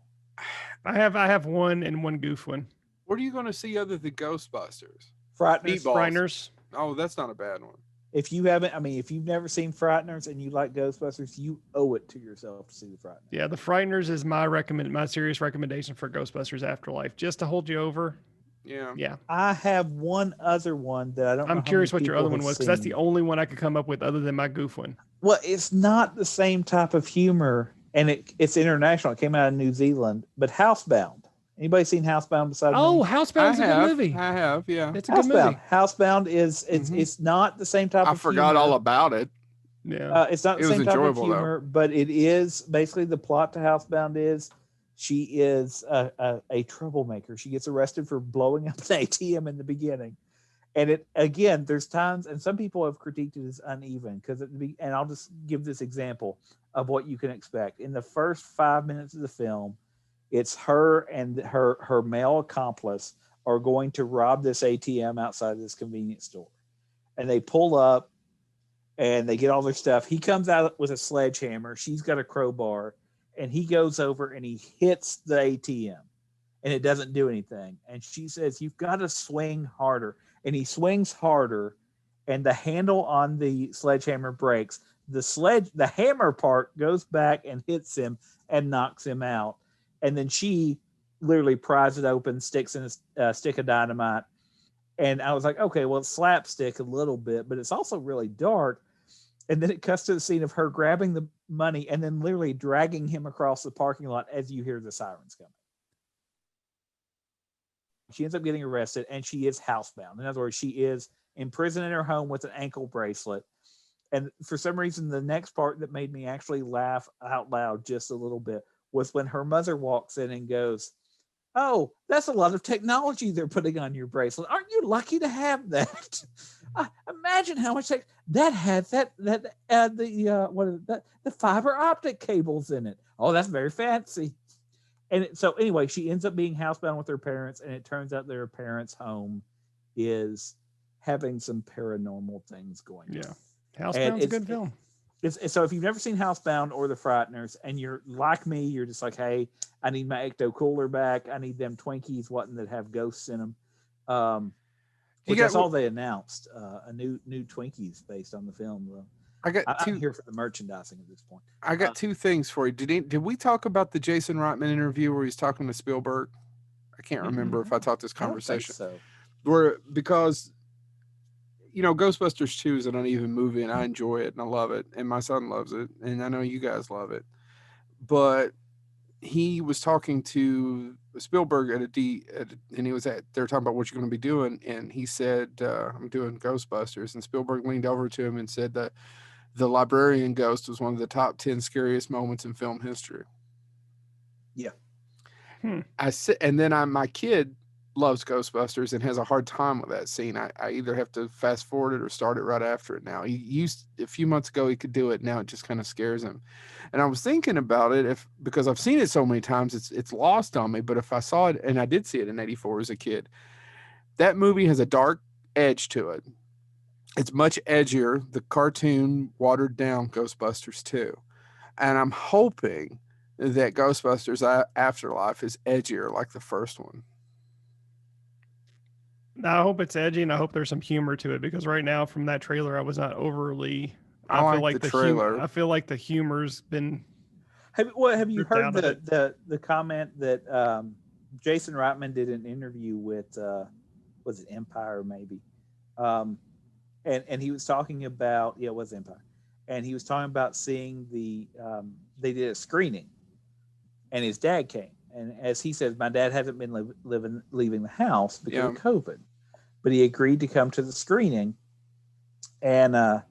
[SPEAKER 2] I have one and one goof one.
[SPEAKER 1] What are you going to see other than Ghostbusters?
[SPEAKER 3] Frighteners.
[SPEAKER 1] Oh, that's not a bad one.
[SPEAKER 3] If you've never seen Frighteners and you like Ghostbusters, you owe it to yourself to see the Frighteners.
[SPEAKER 2] Yeah, the Frighteners is my serious recommendation for Ghostbusters Afterlife, just to hold you over. Yeah.
[SPEAKER 3] I have one other one that I don't know.
[SPEAKER 2] I'm curious what your other one was, because that's the only one I could come up with other than my goof one.
[SPEAKER 3] Well, it's not the same type of humor, and it's international. It came out of New Zealand, but Housebound. Anybody seen Housebound besides
[SPEAKER 2] Oh,
[SPEAKER 3] me?
[SPEAKER 2] Housebound's a good movie.
[SPEAKER 1] I have, yeah.
[SPEAKER 2] It's a good movie.
[SPEAKER 3] Housebound is it's not the same type
[SPEAKER 1] I
[SPEAKER 3] of
[SPEAKER 1] forgot
[SPEAKER 3] humor.
[SPEAKER 1] all about it.
[SPEAKER 2] Yeah.
[SPEAKER 3] It's not the
[SPEAKER 1] It was
[SPEAKER 3] same type of
[SPEAKER 1] enjoyable,
[SPEAKER 3] humor, but it is basically the plot to Housebound is she is a troublemaker. She gets arrested for blowing up an ATM in the beginning. And it again, there's times, and some people have critiqued it as uneven because and I'll just give this example of what you can expect. In the first 5 minutes of the film, it's her and her male accomplice are going to rob this ATM outside of this convenience store. And they pull up and they get all their stuff. He comes out with a sledgehammer. She's got a crowbar, and he goes over and he hits the ATM, and it doesn't do anything. And she says, "You've got to swing harder." And he swings harder, and the handle on the sledgehammer breaks. The hammer part goes back and hits him and knocks him out. And then she literally pries it open, sticks in a stick of dynamite. And I was like, okay, well, it's slapstick a little bit, but it's also really dark. And then it cuts to the scene of her grabbing the money and then literally dragging him across the parking lot as you hear the sirens coming. She ends up getting arrested, and she is housebound. In other words, she is imprisoned in her home with an ankle bracelet. And for some reason, the next part that made me actually laugh out loud just a little bit was when her mother walks in and goes, "Oh, that's a lot of technology they're putting on your bracelet. Aren't you lucky to have that?" Imagine how much that had the fiber optic cables in it. Oh, that's very fancy. And so anyway, she ends up being housebound with her parents, and it turns out their parents' home is having some paranormal things going on.
[SPEAKER 2] Yeah. Housebound's a good film.
[SPEAKER 3] So if you've never seen Housebound or The Frighteners, and you're like me, you're just like, hey, I need my Ecto Cooler back. I need them Twinkies, that have ghosts in them. Which that's all they announced, a new Twinkies based on the film. I'm here for the merchandising at this point.
[SPEAKER 1] I got two things for you. Did we talk about the Jason Reitman interview where he's talking to Spielberg? I can't remember if I taught this conversation.
[SPEAKER 3] I don't think so.
[SPEAKER 1] Because Ghostbusters 2 is an uneven movie, and I enjoy it and I love it, and my son loves it, and I know you guys love it. But he was talking to Spielberg and he was they're talking about what you're going to be doing, and he said, "I'm doing Ghostbusters," and Spielberg leaned over to him and said that the librarian ghost was one of the top 10 scariest moments in film history.
[SPEAKER 3] Yeah.
[SPEAKER 1] I said, and then my kid loves Ghostbusters and has a hard time with that scene. I either have to fast forward it or start it right after it now. He used a few months ago, he could do it. Now it just kind of scares him. And I was thinking about it because I've seen it so many times, it's lost on me. But if I saw it, and I did see it in '84 as a kid, that movie has a dark edge to it. It's much edgier. The cartoon watered down Ghostbusters 2. And I'm hoping that Ghostbusters Afterlife is edgier like the first one.
[SPEAKER 2] I hope it's edgy, and I hope there's some humor to it, because right now from that trailer, I was not overly. I feel like the trailer. I feel like the humor's been.
[SPEAKER 3] Have you heard the comment that Jason Reitman did an interview with was it Empire maybe, and he was talking about it was Empire, and he was talking about seeing they did a screening, and his dad came. And as he says, my dad hasn't been leaving the house because of COVID, but he agreed to come to the screening. And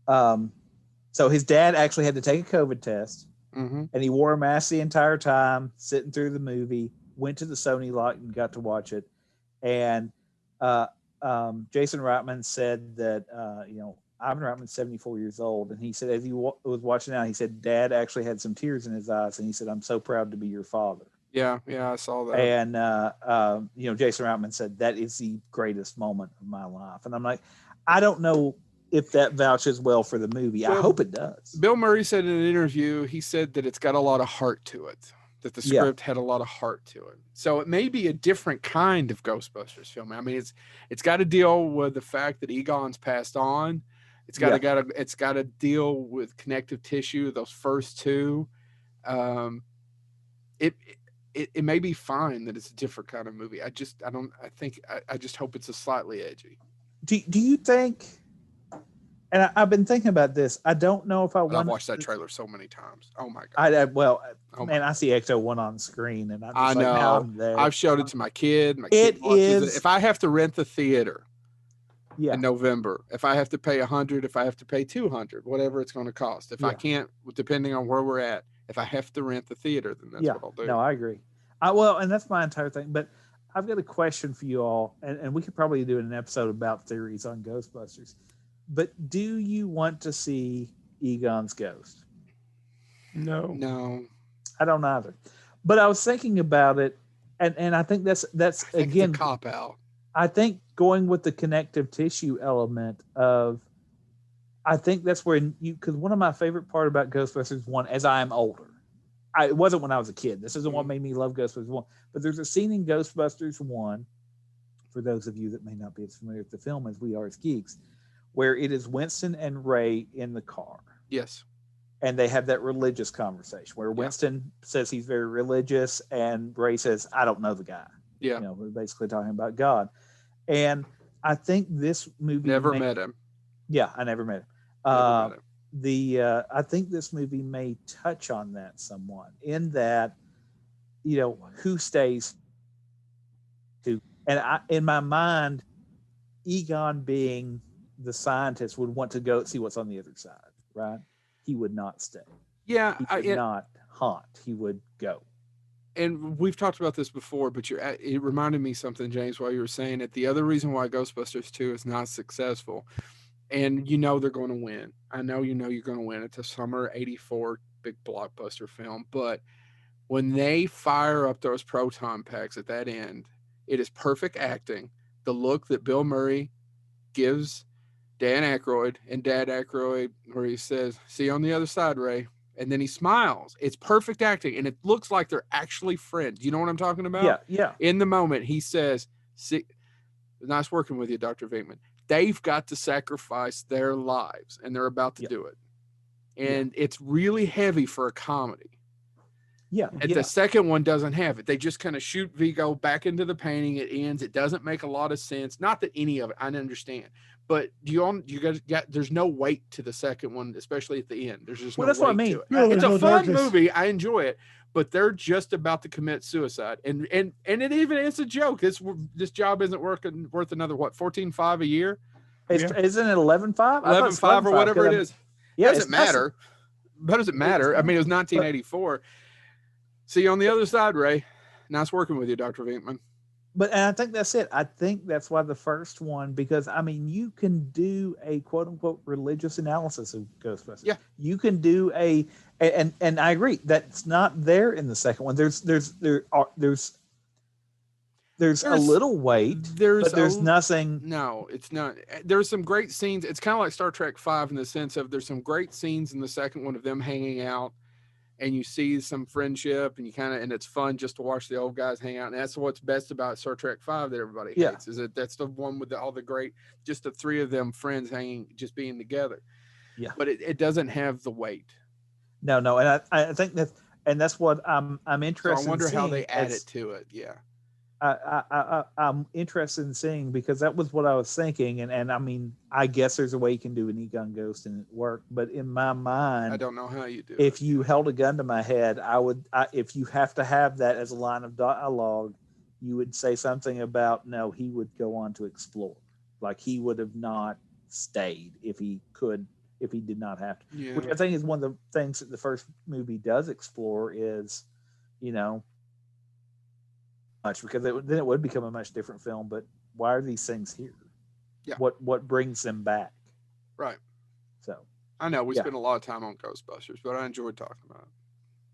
[SPEAKER 3] so his dad actually had to take a COVID test, and he wore a mask the entire time, sitting through the movie, went to the Sony lot and got to watch it. And Jason Reitman said that, Ivan Reitman's 74 years old. And he said, as he was watching out, he said, Dad actually had some tears in his eyes. And he said, "I'm so proud to be your father."
[SPEAKER 1] Yeah, I saw that.
[SPEAKER 3] And, Jason Reitman said, "That is the greatest moment of my life." And I'm like, I don't know if that vouches well for the movie. I hope it does.
[SPEAKER 1] Bill Murray said in an interview, he said that it's got a lot of heart to it, that the script had a lot of heart to it. So it may be a different kind of Ghostbusters film. I mean, it's got to deal with the fact that Egon's passed on. It's got to deal with connective tissue. Those first two, it may be fine that it's a different kind of movie. I just hope it's a slightly edgy.
[SPEAKER 3] Do you think, And I've been thinking about this. I don't know if I
[SPEAKER 1] I've
[SPEAKER 3] want.
[SPEAKER 1] watched that trailer so many times. Oh my god!
[SPEAKER 3] Oh man, I see X01 on screen, and I'm just
[SPEAKER 1] I
[SPEAKER 3] like,
[SPEAKER 1] know.
[SPEAKER 3] now I'm there.
[SPEAKER 1] I've showed it to my kid. My
[SPEAKER 3] It
[SPEAKER 1] kid watches
[SPEAKER 3] is-
[SPEAKER 1] it. If I have to rent the theater
[SPEAKER 3] Yeah,
[SPEAKER 1] in November, if I have to pay $100, if I have to pay $200, whatever it's going to cost. If I
[SPEAKER 3] Yeah.
[SPEAKER 1] can't, depending on where we're at, if I have to rent the theater, then that's what I'll do.
[SPEAKER 3] No, I agree. And that's my entire thing. But I've got a question for you all, and we could probably do an episode about theories on Ghostbusters. But do you want to see Egon's ghost?
[SPEAKER 1] No.
[SPEAKER 3] I don't either. But I was thinking about it, and I think that's
[SPEAKER 1] I think
[SPEAKER 3] again
[SPEAKER 1] it's a cop out.
[SPEAKER 3] I think going with the connective tissue element of, I think that's where because one of my favorite part about Ghostbusters 1, as I am older, it wasn't when I was a kid. This isn't what made me love Ghostbusters 1, but there's a scene in Ghostbusters 1, for those of you that may not be as familiar with the film as we are as geeks, where it is Winston and Ray in the car.
[SPEAKER 1] Yes.
[SPEAKER 3] And they have that religious conversation where Winston says he's very religious and Ray says, I don't know the guy.
[SPEAKER 1] Yeah.
[SPEAKER 3] We're basically talking about God. And I think this movie
[SPEAKER 1] Never met him.
[SPEAKER 3] Yeah, I never met him.
[SPEAKER 1] Never met him.
[SPEAKER 3] I think this movie may touch on that somewhat in that, who stays who, and in my mind, Egon being the scientist would want to go see what's on the other side, right? He would not stay.
[SPEAKER 1] Yeah.
[SPEAKER 3] He would not haunt. He would go.
[SPEAKER 1] And we've talked about this before, but it reminded me something, James, while you were saying it. The other reason why Ghostbusters 2 is not successful, and they're going to win. I know you're going to win. It's a summer 84 big blockbuster film. But when they fire up those proton packs at that end, it is perfect acting. The look that Bill Murray gives Dan Aykroyd and Dad Aykroyd, where he says, "See you on the other side, Ray." And then he smiles. It's perfect acting, and it looks like they're actually friends. You know what I'm talking about?
[SPEAKER 3] Yeah.
[SPEAKER 1] In the moment, he says, "See, nice working with you, Dr. Venkman." They've got to sacrifice their lives, and they're about to do it. And it's really heavy for a comedy.
[SPEAKER 3] Yeah.
[SPEAKER 1] And the second one doesn't have it. They just kind of shoot Vigo back into the painting. It ends. It doesn't make a lot of sense. Not that any of it, I understand. But you guys got, there's no weight to the second one, especially at the end. There's just no
[SPEAKER 3] that's
[SPEAKER 1] weight
[SPEAKER 3] what I mean.
[SPEAKER 1] to it.
[SPEAKER 2] No,
[SPEAKER 1] It's a
[SPEAKER 2] no
[SPEAKER 1] fun
[SPEAKER 2] darkness.
[SPEAKER 1] movie. I enjoy it, but they're just about to commit suicide. And it even is a joke. This job isn't worth another, what, $14,500 a year?
[SPEAKER 3] Isn't it 11.5?
[SPEAKER 1] 11.5 or whatever it is.
[SPEAKER 3] Yeah,
[SPEAKER 1] Doesn't matter. What does it matter? I mean, it was 1984. See you on the other side, Ray. Nice working with you, Dr. Venkman.
[SPEAKER 3] And I think that's it. I think that's why the first one, because I mean, you can do a quote unquote religious analysis of Ghostbusters.
[SPEAKER 1] Yeah.
[SPEAKER 3] You can do and I agree that's not there in the second one. There's a little weight, but there's nothing.
[SPEAKER 1] No, it's not. There's some great scenes. It's kind of like Star Trek V in the sense of there's some great scenes in the second one of them hanging out, and you see some friendship, and and it's fun just to watch the old guys hang out. And that's what's best about Star Trek V that everybody hates, is that that's the one with all the great, just the three of them friends hanging, just being together.
[SPEAKER 3] Yeah.
[SPEAKER 1] But it doesn't have the weight.
[SPEAKER 3] No. And I think that's what I'm interested in.
[SPEAKER 1] So I wonder how they add
[SPEAKER 3] it
[SPEAKER 1] it to it. Yeah.
[SPEAKER 3] I'm interested in seeing, because that was what I was thinking, and I mean, I guess there's a way you can do an Egon ghost and it work, but in my mind,
[SPEAKER 1] I don't know how you do.
[SPEAKER 3] If you held a gun to my head, if you have to have that as a line of dialogue, you would say something about, no, he would go on to explore, like he would have not stayed if he did not have to.
[SPEAKER 1] Yeah.
[SPEAKER 3] Which I think is one of the things that the first movie does explore is, much, because then it would become a much different film. But why are these things here?
[SPEAKER 1] Yeah.
[SPEAKER 3] What brings them back?
[SPEAKER 1] Right.
[SPEAKER 3] So
[SPEAKER 1] I know we spent a lot of time on Ghostbusters, but I enjoyed talking about it.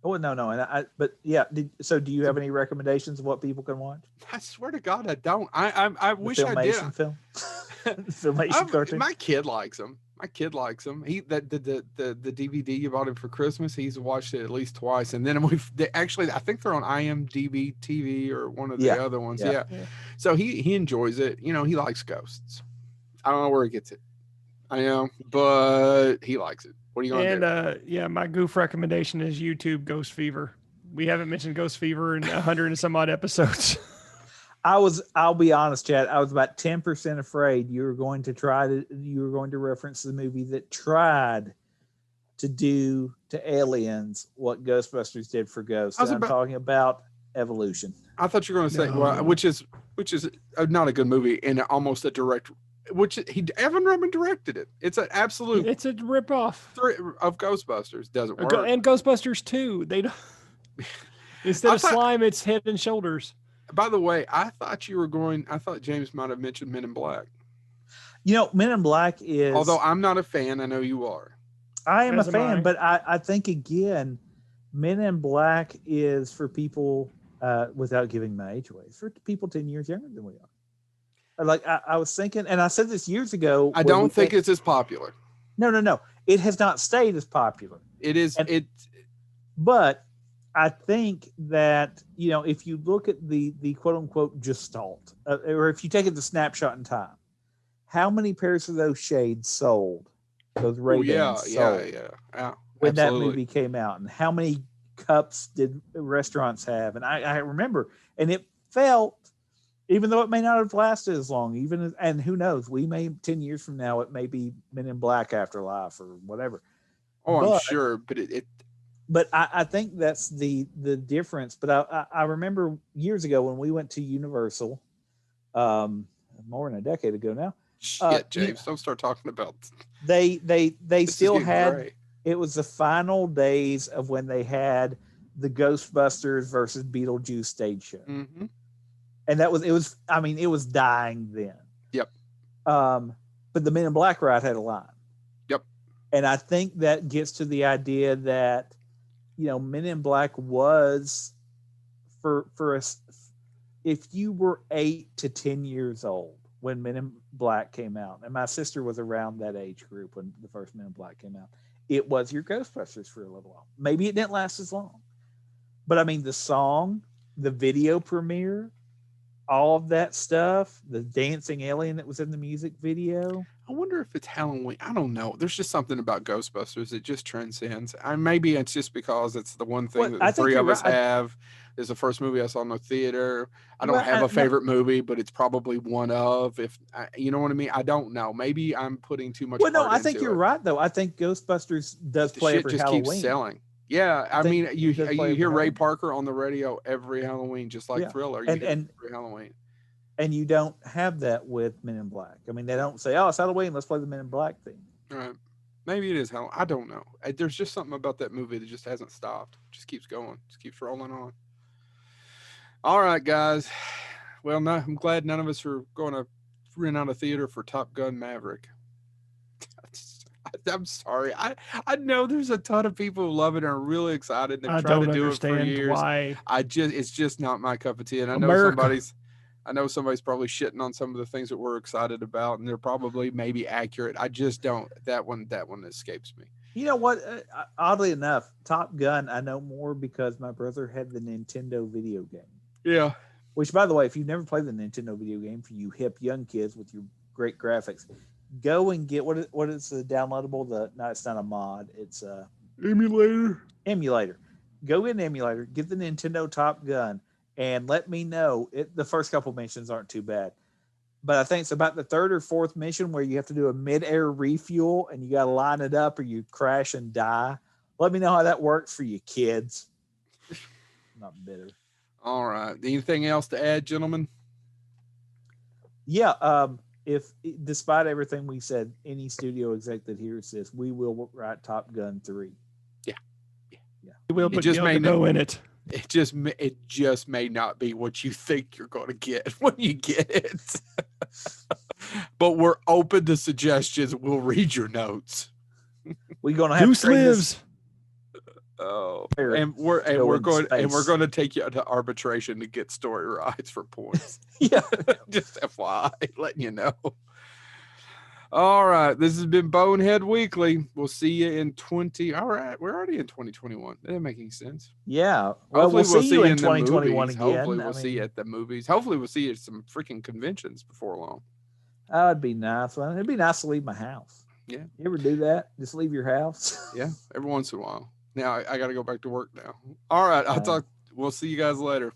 [SPEAKER 3] Oh no, and do you have any recommendations of what people can watch?
[SPEAKER 1] I swear to God, I don't. I wish I did.
[SPEAKER 3] Film, Filmation cartoon.
[SPEAKER 1] My kid likes them. He the DVD you bought him for Christmas. He's watched it at least twice, and then I think they're on IMDb TV or one of the other ones. Yeah. So he enjoys it. He likes ghosts. I don't know where he gets it. I know, but he likes it. What are you going to do?
[SPEAKER 2] My goof recommendation is YouTube Ghost Fever. We haven't mentioned Ghost Fever in 100 and some odd episodes.
[SPEAKER 3] I'll be honest, Chad. I was about 10% afraid you were going to reference the movie that tried to do to aliens what Ghostbusters did for ghosts. I'm talking about Evolution.
[SPEAKER 1] I thought you were going to say, well, which is not a good and and almost a direct. Evan Reitman directed it. It's an absolute.
[SPEAKER 2] It's a ripoff
[SPEAKER 1] of Ghostbusters. Doesn't work.
[SPEAKER 2] And Ghostbusters 2. They don't. Instead of slime, it's head and shoulders.
[SPEAKER 1] By the way, I thought James might have mentioned Men in Black.
[SPEAKER 3] Men in Black is.
[SPEAKER 1] Although I'm not a fan, I know you are.
[SPEAKER 3] I am a fan, but I think again, Men in Black is for people without giving my age away. It's for people 10 years younger than we are. Like I was thinking, and I said this years ago.
[SPEAKER 1] I don't think it's as popular.
[SPEAKER 3] No. It has not stayed as popular.
[SPEAKER 1] It is.
[SPEAKER 3] But I think that if you look at the quote unquote gestalt, or if you take it the snapshot in time, how many pairs of those shades sold? Those Ray-Bans sold when that movie came out, and how many cups did restaurants have? And I remember, and it felt, even though it may not have lasted as long, and who knows, we may 10 years from now it may be Men in Black Afterlife or whatever.
[SPEAKER 1] I'm sure, but
[SPEAKER 3] But I think that's the difference. But I remember years ago when we went to Universal, more than a decade ago now.
[SPEAKER 1] Shit, James, don't start talking about.
[SPEAKER 3] They still had. Great. It was the final days of when they had the Ghostbusters versus Beetlejuice stage show, and it was dying then.
[SPEAKER 1] Yep.
[SPEAKER 3] But the Men in Black ride had a line.
[SPEAKER 1] Yep.
[SPEAKER 3] And I think that gets to the idea that, Men in Black was for us. If you were 8 to 10 years old when Men in Black came out, and my sister was around that age group when the first Men in Black came out, it was your Ghostbusters for a little while. Maybe it didn't last as long, but I mean, the song, the video premiere, all of that stuff, the dancing alien that was in the music video.
[SPEAKER 1] I wonder if it's Halloween. I don't know. There's just something about Ghostbusters that just transcends. Maybe it's just because it's the one thing that the three of us have. It's the first movie I saw in the theater. I don't have a favorite movie, but it's probably one of. If you know what I mean, I don't know. Maybe I'm putting too much.
[SPEAKER 3] Well, no, I think you're right though. I think Ghostbusters does play every Halloween.
[SPEAKER 1] Keeps selling. Yeah, I mean, you hear Ray Parker on the radio every Halloween, just like Thriller. And every Halloween.
[SPEAKER 3] And you don't have that with Men in Black. I mean, they don't say, "Oh, it's Halloween. Let's play the Men in Black theme."
[SPEAKER 1] Right. Maybe it is Halloween. I don't know. There's just something about that movie that just hasn't stopped. Just keeps going. Just keeps rolling on. All right, guys. Well, no, I'm glad none of us are going to rent out a theater for Top Gun Maverick. I'm sorry. I know there's a ton of people who love it and are really excited. They've tried to do it for years.
[SPEAKER 2] Why.
[SPEAKER 1] It's just not my cup of tea. And I know somebody's probably shitting on some of the things that we're excited about, and they're probably maybe accurate. I just don't. That one escapes me.
[SPEAKER 3] You know what? Oddly enough, Top Gun, I know more because my brother had the Nintendo video game.
[SPEAKER 1] Yeah.
[SPEAKER 3] Which, by the way, if you've never played the Nintendo video game, for you hip young kids with your great graphics, go and get what is the downloadable? No, it's not a mod. It's a emulator. Go get an emulator. Get the Nintendo Top Gun. And let me know. The first couple missions aren't too bad. But I think it's about the third or fourth mission where you have to do a mid-air refuel and you got to line it up or you crash and die. Let me know how that works for you kids. I'm not bitter.
[SPEAKER 1] All right. Anything else to add, gentlemen?
[SPEAKER 3] Yeah. If despite everything we said, any studio exec that hears this, we will write Top Gun 3.
[SPEAKER 1] Yeah.
[SPEAKER 2] We will put Yoko in it.
[SPEAKER 1] It just may not be what you think you're going to get when you get it. But we're open to suggestions. We'll read your notes.
[SPEAKER 3] We're going to have
[SPEAKER 2] Goose lives.
[SPEAKER 1] Oh, and we're going to take you to arbitration to get story rights for points.
[SPEAKER 3] Yeah,
[SPEAKER 1] just FYI, letting you know. All right, this has been Bonehead Weekly. We'll see you in 20. All right, we're already in 2021. That doesn't make any sense.
[SPEAKER 3] Yeah, well, we'll see you in 2021 again.
[SPEAKER 1] Hopefully, we'll see you at the movies. Hopefully, we'll see you at some freaking conventions before long.
[SPEAKER 3] That'd be nice. It'd be nice to leave my house.
[SPEAKER 1] Yeah,
[SPEAKER 3] you ever do that? Just leave your house?
[SPEAKER 1] Yeah, every once in a while. Now I got to go back to work now. All right, we'll see you guys later.